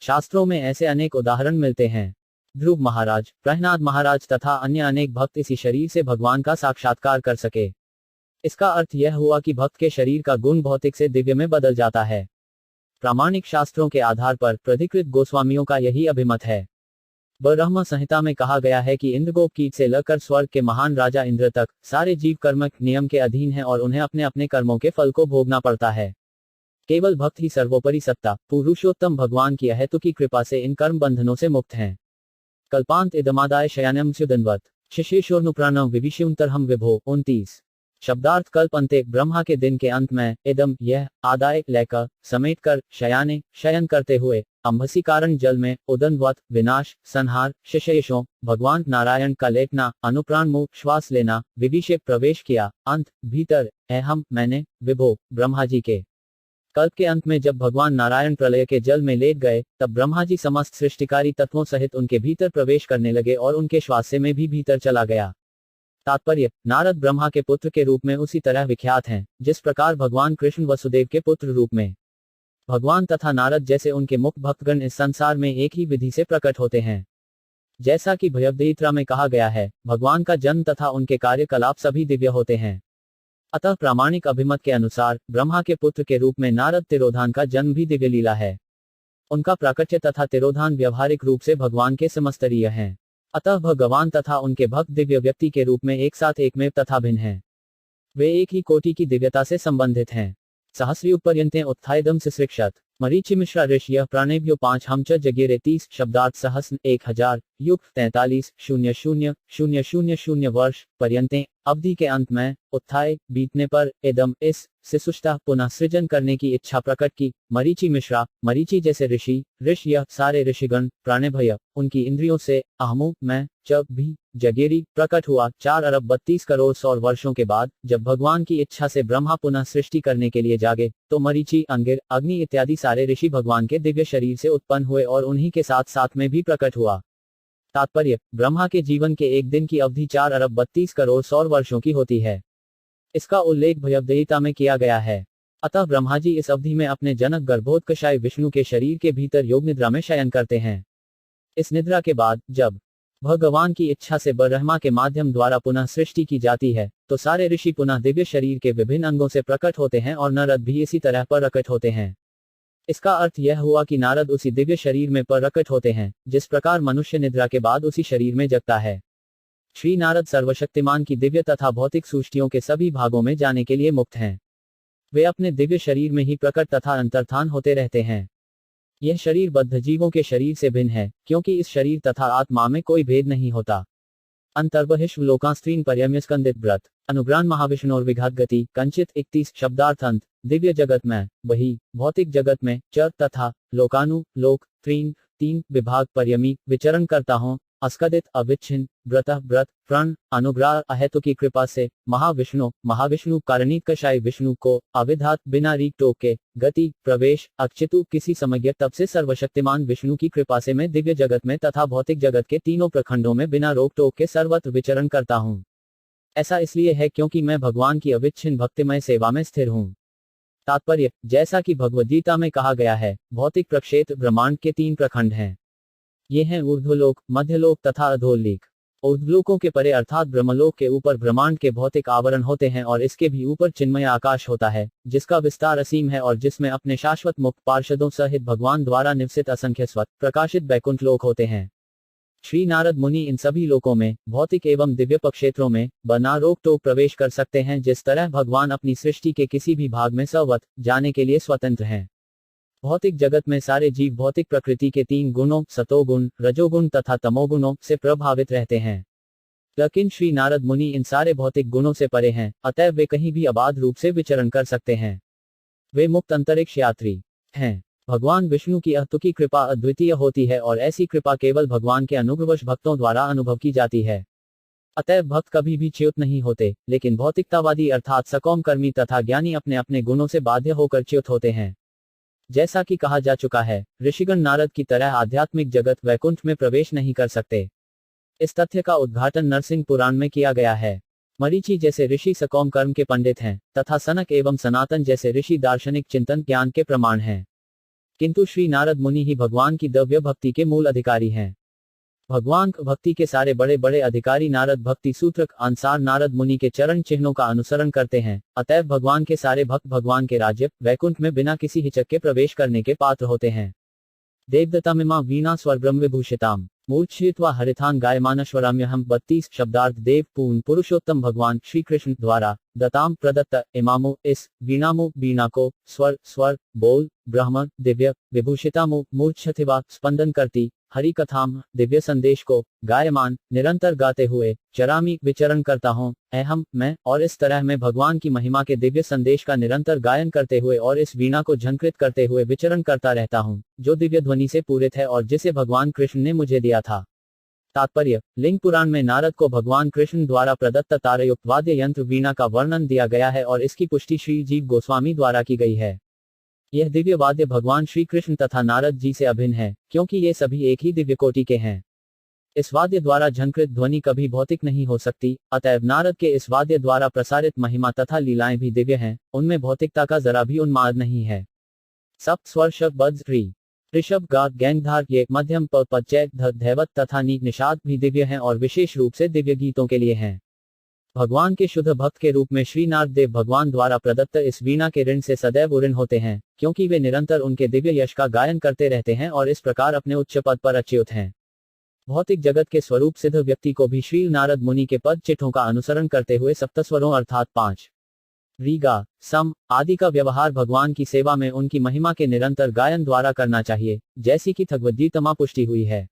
शास्त्रों में ऐसे अनेक उदाहरण मिलते हैं। ध्रुव महाराज, प्रहलाद महाराज तथा अन्य अनेक भक्त इसी शरीर से भगवान का साक्षात्कार कर सके। इसका अर्थ यह हुआ कि भक्त के शरीर का गुण भौतिक से दिव्य में बदल जाता है। प्रामाणिक शास्त्रों के आधार पर प्रधिकृत गोस्वामियों का यही अभिमत है। ब्रह्म संहिता में कहा गया है कि इंद्रगोप कीट से लेकर स्वर्ग के महान राजा इंद्र तक सारे जीव कर्मक नियम के अधीन हैं और उन्हें अपने अपने कर्मों के फल को भोगना पड़ता है। केवल भक्त ही सर्वोपरि सत्ता पुरुषोत्तम भगवान की अहेतुकी कृपा से इन कर्म बंधनों से मुक्त हैं। कल्पांत इदमादाय शयानम स्युदन्वत शिशिशोर्नुप्राणम विभीषुन्तरहम विभो 29। शब्दार्थ कल्प अंते ब्रह्मा के दिन के अंत में इदम यह आदाय लेकर समेट कर शयाने शयन करते हुए अंभसी कारण जल में उदन्वत विनाश संहार शिशयशों भगवान नारायण का लेटना अनुप्राण मुख श्वास लेना विभिषेक प्रवेश किया अंत भीतर अहम मैंने विभो ब्रह्मा जी के कल्प के अंत में जब भगवान नारायण प्रलय के जल में लेट गए तब ब्रह्मा जी समस्त सृष्टिकारी तत्वों सहित उनके भीतर प्रवेश करने लगे और उनके श्वास से में भी भीतर चला गया। तात्पर्य, नारद ब्रह्मा के पुत्र के रूप में उसी तरह विख्यात हैं जिस प्रकार भगवान कृष्ण वसुदेव के पुत्र रूप में भगवान तथा नारद जैसे उनके मुक्त भक्तगण इस संसार में एक ही विधि से प्रकट होते हैं। जैसा कि भगवद्गीता में कहा गया है, भगवान का जन्म तथा उनके कार्यकलाप सभी दिव्य होते हैं। अतः प्रामाणिक अभिमत के अनुसार ब्रह्मा के पुत्र के रूप में नारद तिरोधान का जन्म भी दिव्य लीला है। उनका प्राकट्य तथा तिरोधान व्यवहारिक रूप से भगवान के समस्तरीय हैं। अतः भगवान तथा उनके भक्त दिव्य व्यक्ति के रूप में एक साथ एकमेव तथा भिन्न हैं। वे एक ही कोटि की दिव्यता से संबंधित हैं। सहस्रयुगपर्यन्ते उत्थायदम सृक्षत मरीचि मिश्रा ऋषि प्राणेभ्यो 5 हम च जगेरे 30 शब्दार्थ सहस्र 1000 युग 43,00,00,00 वर्ष पर्यन्ते अवधि के अंत में उत्थाय बीतने पर एदम इस शिशुष्टा पुनः सृजन करने की इच्छा प्रकट की। मरीचि मिश्रा मरीचि जैसे ऋषि ऋषि सारे ऋषिगण प्राणेभय उनकी इंद्रियों से अहमु मैं च भी जगेरी प्रकट हुआ 4 अरब 32 करोड़ सौर वर्षों के बाद जब भगवान की इच्छा से ब्रह्मा पुनः सृष्टि करने के लिए जागे तो मरीचि अंगिर अग्नि इत्यादि सारे ऋषि भगवान के दिव्य शरीर से उत्पन्न हुए और उन्हीं के साथ साथ में भी प्रकट हुआ। तात्पर्य, ब्रह्मा के जीवन के एक दिन की अवधि 4 अरब 32 करोड़ सौर वर्षों की होती है। इसका उल्लेख भगवद्गीता में किया गया है। अतः ब्रह्मा जी इस अवधि में अपने जनक गर्भोत्कर्षाय विष्णु के शरीर के भीतर योग निद्रा में शयन करते हैं। इस निद्रा के बाद जब भगवान की इच्छा से ब्रह्मा के माध्यम द्वारा पुनः सृष्टि की जाती है तो सारे ऋषि पुनः दिव्य शरीर के विभिन्न अंगों से प्रकट होते हैं और नारद भी इसी तरह प्रकट होते हैं। इसका अर्थ यह हुआ कि नारद उसी दिव्य शरीर में प्रकट होते हैं जिस प्रकार मनुष्य निद्रा के बाद उसी शरीर में जगता है। श्री नारद सर्वशक्तिमान की दिव्य तथा भौतिक सृष्टियों के सभी भागों में जाने के लिए मुक्त हैं। वे अपने दिव्य शरीर में ही प्रकट तथा अंतर्धान होते रहते हैं। यह शरीर बद्ध जीवों के शरीर से भिन्न है क्योंकि इस शरीर तथा आत्मा में कोई भेद नहीं होता। अंतर्बहिष्व लोकास्त्रीन पर्यम्यस्कंदित व्रत अनुग्रान महाविष्णुर विघात गति कंचित 31 शब्दार्थ अंत दिव्य जगत में बही भौतिक जगत में चर तथा लोकानु लोक तीन विभाग पर्यमी विचरण करता हूँ अस्कदित अविच्छिन्न व्रत प्रण अनुग्रह अहेतु की कृपा से महाविष्णु कारणिक कषाय विष्णु को अविधात बिना रीक टोक के गति प्रवेश अक्षितु किसी समज्ञ तब से सर्वशक्तिमान विष्णु की कृपा से मैं दिव्य जगत में तथा भौतिक जगत के तीनों प्रखंडों में बिना रोक टोक के सर्वत्र विचरण करता हूँ। ऐसा इसलिए है क्योंकि मैं भगवान की अविच्छिन्न भक्तिमय सेवा में स्थिर हूँ। तात्पर्य, जैसा कि भगवद्गीता में कहा गया है, भौतिक प्रक्षेत्र ब्रह्मांड के 3 प्रखंड हैं। ये हैं ऊर्ध्वलोक, मध्यलोक तथा अधोलोक। ऊर्ध्वलोकों के परे अर्थात ब्रह्मलोक के ऊपर ब्रह्मांड के भौतिक आवरण होते हैं और इसके भी ऊपर चिन्मय आकाश होता है जिसका विस्तार असीम है और जिसमें अपने शाश्वत मुक्त पार्षदों सहित भगवान द्वारा निवसित असंख्य स्वत प्रकाशित बैकुंठ लोक होते हैं। श्री नारद मुनि इन सभी लोकों में भौतिक एवं दिव्य क्षेत्रों में बना रोक टोक प्रवेश कर सकते हैं जिस तरह भगवान अपनी सृष्टि के किसी भी भाग में सर्वत जाने के लिए स्वतंत्र हैं। भौतिक जगत में सारे जीव भौतिक प्रकृति के 3 गुणों सतोगुण रजोगुण तथा तमोगुणों से प्रभावित रहते हैं, लेकिन श्री नारद मुनि इन सारे भौतिक गुणों से परे हैं, अतः वे कहीं भी अबाध रूप से विचरण कर सकते हैं। वे मुक्त अंतरिक्ष यात्री हैं। भगवान विष्णु की अतुकी कृपा अद्वितीय होती है और ऐसी कृपा केवल भगवान के अनुग्रहवश भक्तों द्वारा अनुभव की जाती है। अतः भक्त कभी भी च्युत नहीं होते, लेकिन भौतिकतावादी अर्थात सकौम कर्मी तथा ज्ञानी अपने अपने गुणों से बाध्य होकर च्युत होते हैं। जैसा कि कहा जा चुका है, ऋषिगण नारद की तरह आध्यात्मिक जगत वैकुंठ में प्रवेश नहीं कर सकते। इस तथ्य का उद्घाटन नरसिंह पुराण में किया गया है। मरीचि जैसे ऋषि सकौम कर्म के पंडित हैं तथा सनक एवं सनातन जैसे ऋषि दार्शनिक चिंतन ज्ञान के प्रमाण हैं, किंतु श्री नारद मुनि ही भगवान की दिव्य भक्ति के मूल अधिकारी हैं। भगवान भक्ति के सारे बड़े बड़े अधिकारी नारद भक्ति सूत्र अनुसार नारद मुनि के चरण चिन्हों का अनुसरण करते हैं। अतएव भगवान के सारे भक्त भगवान के राज्य वैकुंठ में बिना किसी हिचक के प्रवेश करने के पात्र होते हैं। देवदत्ता मिमा वीणा स्वर ब्रह्म विभूषिताम मूर्छित्वा हरिथान गायमानश्वराम्यहम 32 शब्दार्थ देव पूर्ण पुरुषोत्तम भगवान श्री कृष्ण द्वारा दताम प्रदत्त इमामो इस वीणामो वीणा को स्वर स्वर बोल ब्रह्म दिव्य विभूषितामो मूर्छथिवा स्पंदन करती हरि कथाम दिव्य संदेश को गायमान निरंतर गाते हुए चरामी विचरण करता हूँ अहम मैं, और इस तरह मैं भगवान की महिमा के दिव्य संदेश का निरंतर गायन करते हुए और इस वीणा को झंकृत करते हुए विचरण करता रहता हूँ जो दिव्य ध्वनि से पूरित है और जिसे भगवान कृष्ण ने मुझे दिया था। तात्पर्य, लिंग पुराण में नारद को भगवान कृष्ण द्वारा प्रदत्त तारयुक्त वाद्य यंत्र वीणा का वर्णन दिया गया है और इसकी पुष्टि श्री जीव गोस्वामी द्वारा की गई है। यह दिव्य वाद्य भगवान श्री कृष्ण तथा नारद जी से अभिन्न है क्योंकि ये सभी एक ही दिव्य कोटि के हैं। इस वाद्य द्वारा झंकृत ध्वनि कभी भौतिक नहीं हो सकती, अतएव नारद के इस वाद्य द्वारा प्रसारित महिमा तथा लीलाएं भी दिव्य हैं, उनमें भौतिकता का जरा भी उन्माद नहीं है। सप्त स्वर शब बज्र री ऋषभ गात गैंगधार ये मध्यम प पच्चय ध धैवत तथा नी निषाद भी दिव्य हैं और विशेष रूप से दिव्य गीतों के लिए हैं। भगवान के शुद्ध भक्त के रूप में श्री नारद देव भगवान द्वारा प्रदत्त इस वीणा के ऋण से सदैव उऋण होते हैं क्योंकि वे निरंतर उनके दिव्य यश का गायन करते रहते हैं और इस प्रकार अपने उच्च पद पर अच्युत हैं। भौतिक जगत के स्वरूप सिद्ध व्यक्ति को भी श्री नारद मुनि के पद चिठों का अनुसरण करते हुए सप्तस्वरों अर्थात 5 रीगा सम आदि का व्यवहार भगवान की सेवा में उनकी महिमा के निरंतर गायन द्वारा करना चाहिए, जैसी कि भगवद्गीता पुष्टि हुई है।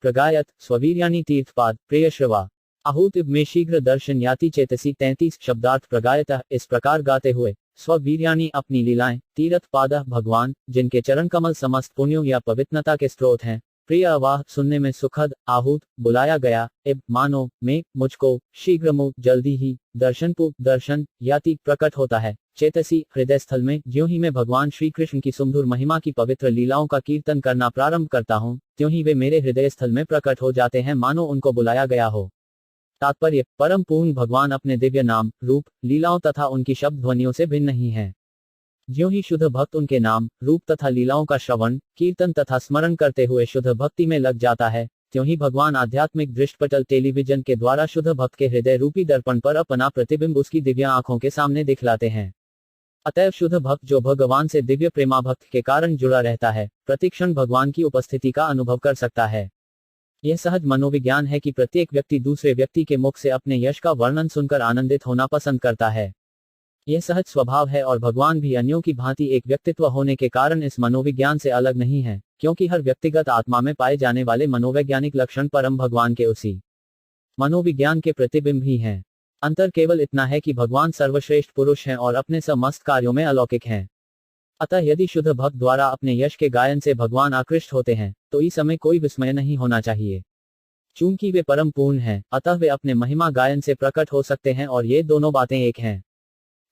प्रगायत स्ववीर्याणि तीर्थपाद प्रियश्रवा आहूत में शीघ्र दर्शन याति चेतसी 33 शब्दार्थ प्रगायतः इस प्रकार गाते हुए स्ववीर्याणि अपनी लीलाएं तीर्थ पादः भगवान जिनके चरण कमल समस्त पुण्यों या पवित्रता के स्रोत हैं, प्रिय अवाह सुनने में सुखद, आहूत बुलाया गया, इब मानो में मुझको शीघ्र जल्दी ही दर्शन दर्शन याति प्रकट होता है, चेतसी हृदय स्थल में ज्यों ही मैं भगवान श्री कृष्ण की सुमधुर महिमा की पवित्र लीलाओं का कीर्तन करना प्रारंभ करता हूँ त्यों ही वे मेरे हृदय स्थल में प्रकट हो जाते हैं मानो उनको बुलाया गया हो। तात्पर्य, परम पूर्ण भगवान अपने दिव्य नाम रूप लीलाओं तथा उनकी शब्द ध्वनियों से भिन्न नहीं है। ज्यों ही शुद्ध भक्त उनके नाम रूप तथा लीलाओं का श्रवण कीर्तन तथा स्मरण करते हुए शुद्ध भक्ति में लग जाता है त्यों ही भगवान आध्यात्मिक दृष्टपटल टेलीविजन के द्वारा शुद्ध भक्त के हृदय रूपी दर्पण पर अपना प्रतिबिंब उसकी दिव्य आंखों के सामने दिखलाते हैं। अतएव शुद्ध भक्त जो भगवान से दिव्य प्रेमाभक्त के कारण जुड़ा रहता है प्रतिक्षण भगवान की उपस्थिति का अनुभव कर सकता है। यह सहज मनोविज्ञान है कि प्रत्येक व्यक्ति दूसरे व्यक्ति के मुख से अपने यश का वर्णन सुनकर आनंदित होना पसंद करता है। यह सहज स्वभाव है और भगवान भी अन्यों की भांति एक व्यक्तित्व होने के कारण इस मनोविज्ञान से अलग नहीं है क्योंकि हर व्यक्तिगत आत्मा में पाए जाने वाले मनोवैज्ञानिक लक्षण परम भगवान के उसी मनोविज्ञान के प्रतिबिंब ही हैं। अंतर केवल इतना है कि भगवान सर्वश्रेष्ठ पुरुष हैं और अपने समस्त कार्यों में अलौकिक हैं। अतः यदि शुद्ध भक्त द्वारा अपने यश के गायन से भगवान आकृष्ट होते हैं तो इस समय कोई विस्मय नहीं होना चाहिए। चूंकि वे परम पूर्ण हैं अतः वे अपने महिमा गायन से प्रकट हो सकते हैं और ये दोनों बातें एक हैं।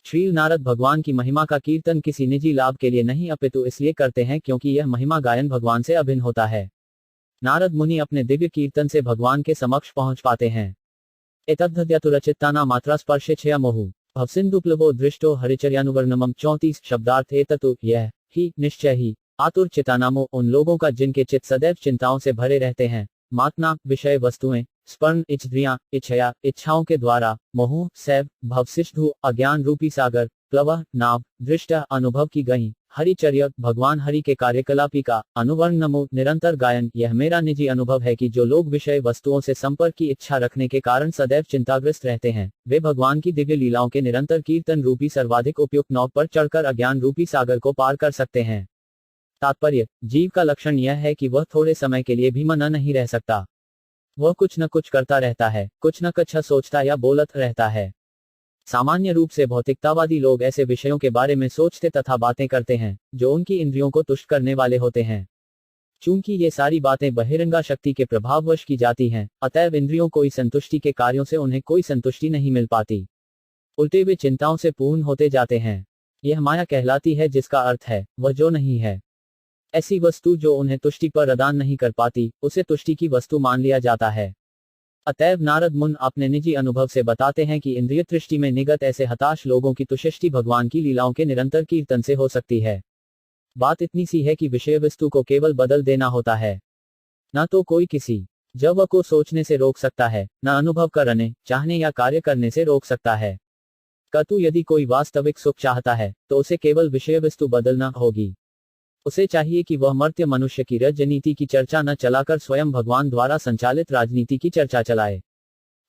श्री नारद भगवान की महिमा का कीर्तन किसी निजी लाभ के लिए नहीं अपितु इसलिए करते हैं क्योंकि यह महिमा गायन भगवान से अभिन्न होता है। नारद मुनि अपने दिव्य कीर्तन से भगवान के समक्ष पहुंच पाते हैं। एतद्धत्यातुरचित्ताना मात्रा स्पर्शे छया मोहु भवसिन्धुप्लवो दृष्टो हरिचर्यानुवर्णमम 34 शब्दार्थ एततु यह ही निश्चय ही आतुर चितानामो उन लोगों का जिनके चित्त सदैव चिंताओं से भरे रहते हैं, मातना विषय वस्तुएं स्पर्ण इच्छ्रियां इच्छया इच्छाओं के द्वारा मोह सैव भवसिष्धु अज्ञान रूपी सागर प्लवः नाव दृष्ट अनुभव की गई हरिचर्य भगवान हरि के कार्यकलापी का अनुवर्ण नमो निरंतर गायन। यह मेरा निजी अनुभव है कि जो लोग विषय वस्तुओं से संपर्क की इच्छा रखने के कारण सदैव चिंताग्रस्त रहते हैं वे भगवान की दिव्य लीलाओं के निरंतर कीर्तन रूपी सर्वाधिक उपयुक्त नाव पर चढ़कर अज्ञान रूपी सागर को पार कर सकते हैं। तात्पर्य, जीव का लक्षण यह है कि वह थोड़े समय के लिए भी मना नहीं रह सकता। वह कुछ न कुछ करता रहता है, कुछ न कुछ सोचता या बोलत रहता है। सामान्य रूप से भौतिकतावादी लोग ऐसे विषयों के बारे में सोचते तथा बातें करते हैं जो उनकी इंद्रियों को तुष्ट करने वाले होते हैं। चूंकि ये सारी बातें बहिरंगा शक्ति के प्रभाववश की जाती हैं अतएव इंद्रियों को इस संतुष्टि के कार्यों से उन्हें कोई संतुष्टि नहीं मिल पाती, उल्टे वे चिंताओं से पूर्ण होते जाते हैं। यह माया कहलाती है जिसका अर्थ है वह जो नहीं है। ऐसी वस्तु जो उन्हें तुष्टि पर प्रदान नहीं कर पाती उसे तुष्टि की वस्तु मान लिया जाता है। अतएव नारद मुन अपने निजी अनुभव से बताते हैं कि इंद्रिय दृष्टि में निगत ऐसे हताश लोगों की तुष्टि भगवान की लीलाओं के निरंतर कीर्तन से हो सकती है। बात इतनी सी है कि विषय वस्तु को केवल बदल देना होता है। न तो कोई किसी जब को सोचने से रोक सकता है, न अनुभव करने चाहने या कार्य करने से रोक सकता है। कतु यदि कोई वास्तविक सुख चाहता है तो उसे केवल विषय वस्तु बदलना होगी। उसे चाहिए कि वह मर्त्य मनुष्य की राजनीति की चर्चा न चलाकर स्वयं भगवान द्वारा संचालित राजनीति की चर्चा चलाए।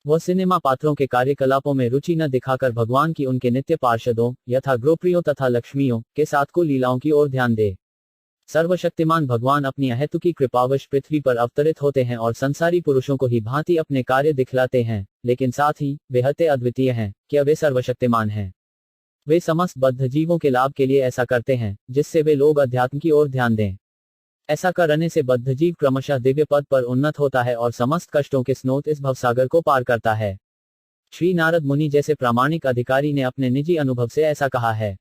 वह सिनेमा पात्रों के कार्यकलापों में रुचि न दिखाकर भगवान की उनके नित्य पार्षदों यथा गोप्रियों तथा लक्ष्मियों के साथ को लीलाओं की ओर ध्यान दे। सर्वशक्तिमान भगवान अपनी अहेतुकी कृपावश पृथ्वी पर अवतरित होते हैं और संसारी पुरुषों को ही भांति अपने कार्य दिखलाते हैं, लेकिन साथ ही वे अति अद्वितीय हैं, क्या वे सर्वशक्तिमान हैं। वे समस्त बद्ध जीवों के लाभ के लिए ऐसा करते हैं, जिससे वे लोग अध्यात्म की ओर ध्यान दें। ऐसा करने से बद्ध जीव क्रमशः दिव्य पद पर उन्नत होता है और समस्त कष्टों के स्रोत इस भवसागर को पार करता है। श्री नारद मुनि जैसे प्रामाणिक अधिकारी ने अपने निजी अनुभव से ऐसा कहा है।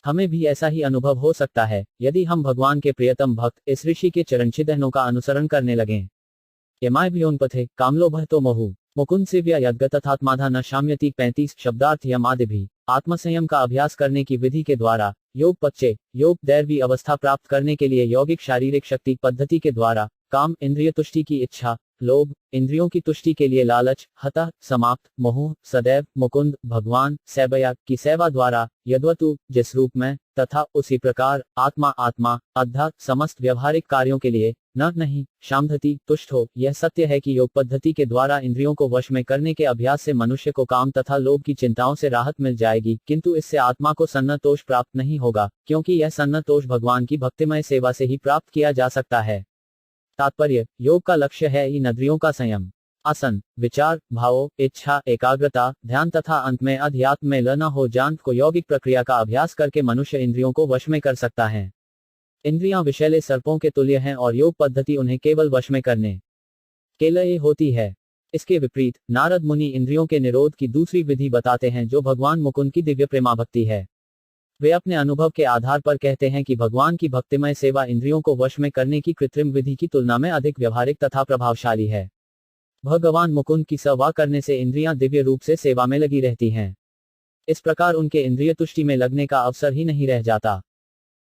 हमें भी ऐसा ही अनुभव हो सकता है यदि हम भगवान के प्रियतम भक्त इस ऋषि के चरणचिह्नों का अनुसरण करने लगें। यमाय व्योनपथे कामलोभः तो मोहु मुकुंद सेव्य यद्गतथात्माधा न शाम्यति 35 शब्दार्थ यम आदि भी आत्मसंयम का अभ्यास करने की विधि के द्वारा योग पच्चे योग दैर्वी अवस्था प्राप्त करने के लिए यौगिक शारीरिक शक्ति पद्धति के द्वारा काम इंद्रिय तुष्टि की इच्छा लोभ इंद्रियों की तुष्टि के लिए लालच हतः समाप्त मोह सदैव मुकुंद भगवान सैबया की सेवा द्वारा यद्वतु जिस रूप में तथा उसी प्रकार आत्मा आत्मा अद्धा समस्त व्यवहारिक कार्यों के लिए न नहीं शामधति तुष्ट हो। यह सत्य है कि योग पद्धति के द्वारा इंद्रियों को वश में करने के अभ्यास से मनुष्य को काम तथा लोभ की चिंताओं से राहत मिल जाएगी, किंतु इससे आत्मा को सन्नतोष प्राप्त नहीं होगा, क्योंकि यह सन्नतोष भगवान की भक्तिमय सेवा से ही प्राप्त किया जा सकता है। तात्पर्य, योग का लक्ष्य है इन इंद्रियों का संयम, आसन, विचार, भावों, इच्छा, एकाग्रता, ध्यान तथा अंत में अध्यात्म में लीन हो जान को यौगिक प्रक्रिया का अभ्यास करके मनुष्य इंद्रियों को वश में कर सकता है। इंद्रियां विषैले सर्पों के तुल्य हैं और योग पद्धति उन्हें केवल वश में करने के लिए होती है। इसके विपरीत नारद मुनि इंद्रियों के निरोध की दूसरी विधि बताते हैं, जो भगवान मुकुंद की दिव्य प्रेमा भक्ति है। वे अपने अनुभव के आधार पर कहते हैं कि भगवान की भक्तिमय सेवा इंद्रियों को वश में करने की कृत्रिम विधि की तुलना में अधिक व्यवहारिक तथा प्रभावशाली है। भगवान मुकुंद की सेवा करने से इंद्रियां दिव्य रूप से सेवा में लगी रहती हैं। इस प्रकार उनके इंद्रिय तुष्टि में लगने का अवसर ही नहीं रह जाता।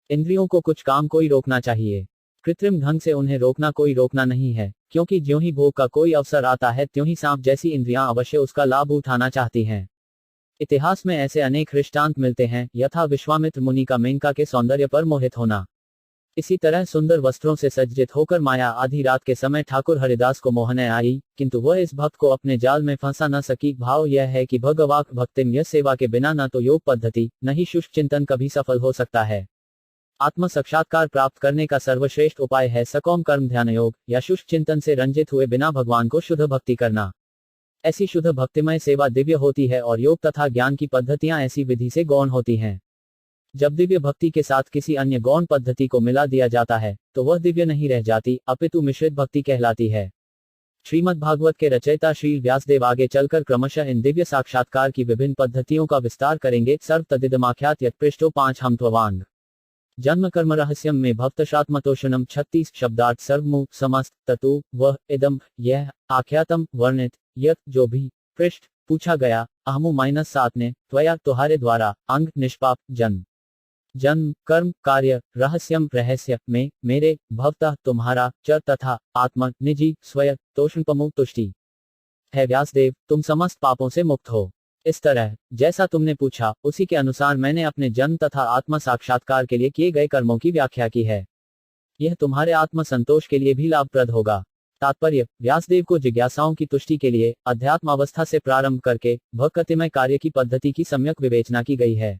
इंद्रियों को कुछ काम कोई रोकना चाहिए, कृत्रिम ढंग से उन्हें रोकना कोई रोकना नहीं है, क्योंकि ज्यों ही भोग का कोई अवसर आता है त्यों ही सांप जैसी इंद्रियां अवश्य उसका लाभ उठाना चाहती हैं। इतिहास में ऐसे अनेक दृष्टांत मिलते हैं, यथा विश्वामित्र मुनि का मेनका के सौंदर्य पर मोहित होना। इसी तरह सुंदर वस्त्रों से सज्जित होकर माया आधी रात के समय ठाकुर हरिदास को मोहने आई, किंतु वह इस भक्त को अपने जाल में फंसा न सकी। भाव यह है कि भगवाक भक्तिम यह सेवा के बिना न तो योग पद्धति न ही शुष्क चिंतन कभी सफल हो सकता है। आत्म साक्षात्कार प्राप्त करने का सर्वश्रेष्ठ उपाय है सकौम कर्म ध्यान योग या शुष्क चिंतन से रंजित हुए बिना भगवान को शुद्ध भक्ति करना। ऐसी शुद्ध भक्तिमय सेवा दिव्य होती है और योग तथा ज्ञान की पद्धतियां ऐसी विधि से गौण होती हैं। जब दिव्य भक्ति के साथ किसी अन्य गौण पद्धति को मिला दिया जाता है तो वह दिव्य नहीं रह जाती, अपितु मिश्रित भक्ति कहलाती है। श्रीमद् भागवत के रचयिता श्री व्यासदेव आगे चलकर क्रमशः इन दिव्य साक्षात्कार की विभिन्न पद्धतियों का विस्तार करेंगे। सर्व तदिदमाख्यात यत्पृष्ठो 5 हम त्ववांग जन्म कर्म रहस्यम में भक्तशात्मतोषणम 36 शब्दार्थ सर्वमु समस्त ततु वह इदम यह आख्यातम वर्णित यत जो भी पृष्ठ पूछा गया अहमु -7 ने त्वया तुम्हारे द्वारा अंग निष्पाप जन्म कर्म कार्य रहस्यम रहस्य में मेरे भवतः तुम्हारा च तथा आत्मा निजी स्वयं तोषणपमु तुष्टि है। व्यासदेव, तुम समस्त पापों से मुक्त हो। इस तरह जैसा तुमने पूछा उसी के अनुसार मैंने अपने जन्म तथा आत्म साक्षात्कार के लिए किए गए कर्मों की व्याख्या की है। यह तुम्हारे आत्म संतोष के लिए भी लाभप्रद होगा। तात्पर्य, व्यासदेव को जिज्ञासाओं की तुष्टि के लिए अध्यात्म अवस्था से प्रारंभ करके भक्तिमय कार्य की पद्धति की सम्यक विवेचना की गई है।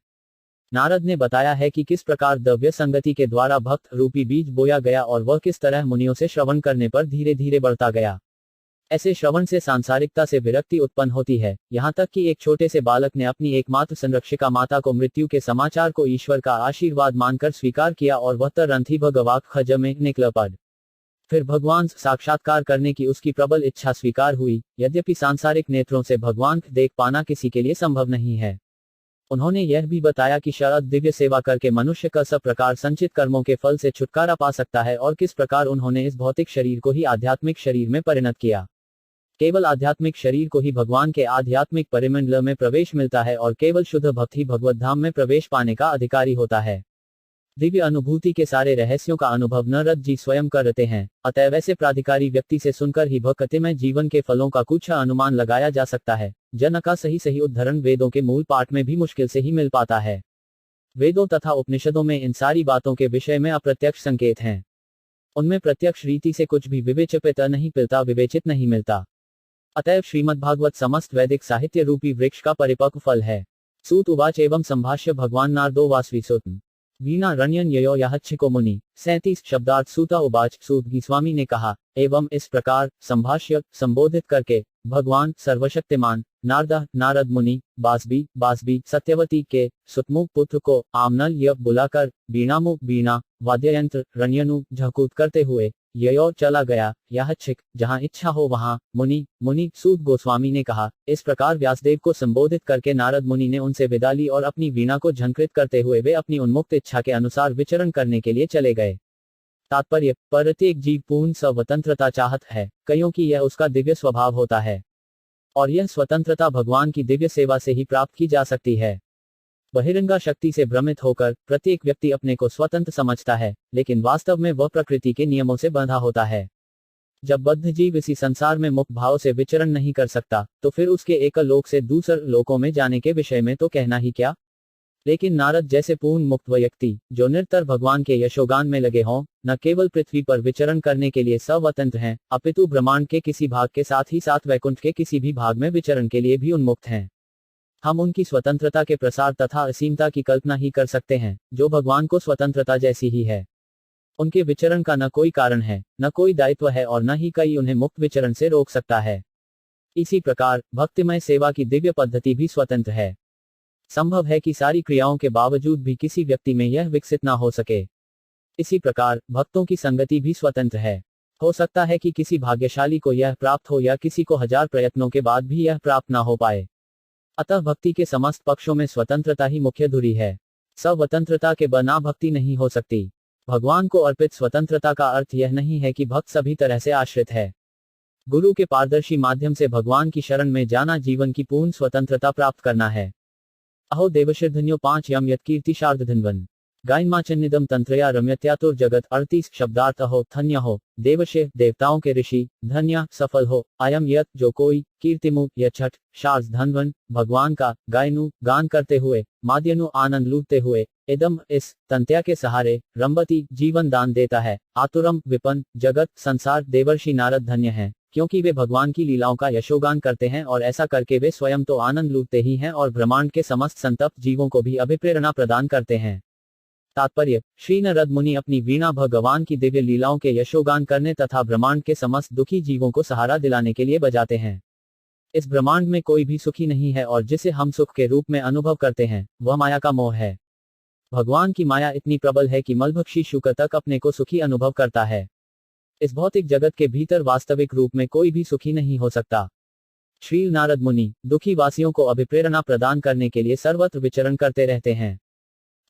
नारद ने बताया है कि किस प्रकार दिव्य संगति के द्वारा भक्त रूपी बीज बोया गया और वह किस तरह मुनियों से श्रवण करने पर धीरे धीरे बढ़ता गया। ऐसे श्रवण से सांसारिकता से विरक्ति उत्पन्न होती है, यहाँ तक कि एक छोटे से बालक ने अपनी एकमात्र संरक्षिका माता को मृत्यु के समाचार को ईश्वर का आशीर्वाद मानकर स्वीकार किया और वह तरंथी भगवाक खज में निकल पड़। फिर भगवान साक्षात्कार करने की उसकी प्रबल इच्छा स्वीकार हुई, यद्यपि सांसारिक नेत्रों से भगवान देख पाना किसी के लिए संभव नहीं है। उन्होंने यह भी बताया कि शरद दिव्य सेवा करके मनुष्य का सब प्रकार संचित कर्मों के फल से छुटकारा पा सकता है और किस प्रकार उन्होंने इस भौतिक शरीर को ही आध्यात्मिक शरीर में परिणत किया। केवल आध्यात्मिक शरीर को ही भगवान के आध्यात्मिक परिमंडल में प्रवेश मिलता है और केवल शुद्ध भक्त ही भगवत धाम में प्रवेश पाने का अधिकारी होता है। दिव्य अनुभूति के सारे रहस्यों का अनुभव नारद जी स्वयं करते हैं, अतः वैसे प्राधिकारी व्यक्ति से सुनकर ही भक्तिमय जीवन के फलों का कुछ अनुमान लगाया जा सकता है। जन का सही उद्धरण वेदों के मूल पाठ में भी मुश्किल से ही मिल पाता है। वेदों तथा उपनिषदों में इन सारी बातों के विषय में अप्रत्यक्ष संकेत हैं। उनमें प्रत्यक्ष रीति से कुछ भी विवेचित नहीं मिलता, विवेचित नहीं मिलता। अतएव श्रीमद्भागवत समस्त वैदिक साहित्य रूपी वृक्ष का परिपक्व फल है। सूत उवाच एवं संभाष्य भगवान नारदो वासवी सूत वीणा रण्यन ययो याहच्छिको मुनि 37 शब्दार्थ सूता उवाच सूत गोस्वामी ने कहा एवं इस प्रकार संभाष्य संबोधित करके भगवान सर्वशक्तिमान नारद मुनि बासबी सत्यवती के सुतमुख पुत्र को आमनल यह बुलाकर वीणा वाद्ययंत्र रण्यनु झकूत करते हुए ययो चला गया याहच्छिक जहाँ इच्छा हो वहाँ मुनि सूत गोस्वामी ने कहा। इस प्रकार व्यासदेव को संबोधित करके नारद मुनि ने उनसे विदा ली और अपनी वीणा को झंकृत करते हुए वे अपनी उन्मुक्त इच्छा के अनुसार विचरण करने के लिए चले गए। तात्पर्य, प्रत्येक जीव पूर्ण स्वतंत्रता चाहत है, कईयों की यह उसका दिव्य स्वभाव होता है और यह स्वतंत्रता भगवान की दिव्य सेवा से ही प्राप्त की जा सकती है। बहिरंगा शक्ति से भ्रमित होकर प्रत्येक व्यक्ति अपने को स्वतंत्र समझता है, लेकिन वास्तव में वह प्रकृति के नियमों से बंधा होता है। जब बद्ध जीव इसी संसार में मुक्त भाव से विचरण नहीं कर सकता, तो फिर उसके एक लोक से दूसरे लोकों में जाने के विषय में तो कहना ही क्या। लेकिन नारद जैसे पूर्ण मुक्त व्यक्ति जो निरंतर भगवान के यशोगान में लगे हों, न केवल पृथ्वी पर विचरण करने के लिए स्वतंत्र हैं, अपितु ब्रह्मांड के किसी भाग के साथ ही साथ वैकुंठ के किसी भी भाग में विचरण के लिए भी उन्मुक्त हैं। हम उनकी स्वतंत्रता के प्रसार तथा असीमता की कल्पना ही कर सकते हैं, जो भगवान को स्वतंत्रता जैसी ही है। उनके विचरण का न कोई कारण है, न कोई दायित्व है और न ही कहीं उन्हें मुक्त विचरण से रोक सकता है। इसी प्रकार भक्तिमय सेवा की दिव्य पद्धति भी स्वतंत्र है। संभव है कि सारी क्रियाओं के बावजूद भी किसी व्यक्ति में यह विकसित न हो सके। इसी प्रकार भक्तों की संगति भी स्वतंत्र है। हो सकता है कि किसी भाग्यशाली को यह प्राप्त हो या किसी को 1000 प्रयत्नों के बाद भी यह प्राप्त न हो पाए। अतः भक्ति के समस्त पक्षों में स्वतंत्रता ही मुख्य धुरी है। स्वतंत्रता के बिना भक्ति नहीं हो सकती। भगवान को अर्पित स्वतंत्रता का अर्थ यह नहीं है कि भक्त सभी तरह से आश्रित है। गुरु के पारदर्शी माध्यम से भगवान की शरण में जाना जीवन की पूर्ण स्वतंत्रता प्राप्त करना है। अहो देवशिर्धन्यो 5 यम यत्कीर्ति शार्दधन्वन गायन्माचन्निदम तंत्रया रम्यत्यातुर जगत 38 शब्दार्थ हो धन्य हो देवशे देवताओं के ऋषि, धन्य सफल हो अयम यत जो कोई कीर्तिमु यछठ शार्ज धनवन भगवान का गायनु गान करते हुए माद्यनु आनंद लूटते हुए इदम इस तंत्या के सहारे रंबती जीवन दान देता है आतुरम विपन जगत संसार देवर्षि नारद धन्य हैं, क्योंकि वे भगवान की लीलाओं का यशोगान करते हैं और ऐसा करके वे स्वयं तो आनंद लूटते ही हैं और ब्रह्मांड के समस्त संतप्त जीवों को भी अभिप्रेरणा प्रदान करते हैं। तात्पर्य, श्री नारद मुनि अपनी वीणा भगवान की दिव्य लीलाओं के यशोगान करने तथा ब्रह्मांड के समस्त दुखी जीवों को सहारा दिलाने के लिए बजाते हैं। इस ब्रह्मांड में कोई भी सुखी नहीं है और जिसे हम सुख के रूप में अनुभव करते हैं वह माया का मोह है। भगवान की माया इतनी प्रबल है कि मलभक्षी शुक्र तक अपने को सुखी अनुभव करता है। इस भौतिक जगत के भीतर वास्तविक रूप में कोई भी सुखी नहीं हो सकता। श्री नारद मुनि दुखी वासियों को अभिप्रेरणा प्रदान करने के लिए सर्वत्र विचरण करते रहते हैं।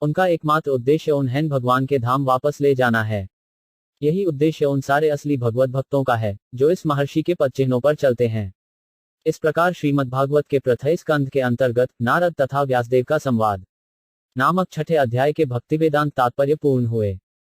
उनका एकमात्र उद्देश्य उन्हें भगवान के धाम वापस ले जाना है। यही उद्देश्य उन सारे असली भगवत भक्तों का है जो इस महर्षि के पदचिन्हों पर चलते हैं। इस प्रकार श्रीमद्भागवत के प्रथम स्कंध के अंतर्गत नारद तथा व्यासदेव का संवाद नामक छठे अध्याय के भक्तिवेदांत तात्पर्य पूर्ण हुए।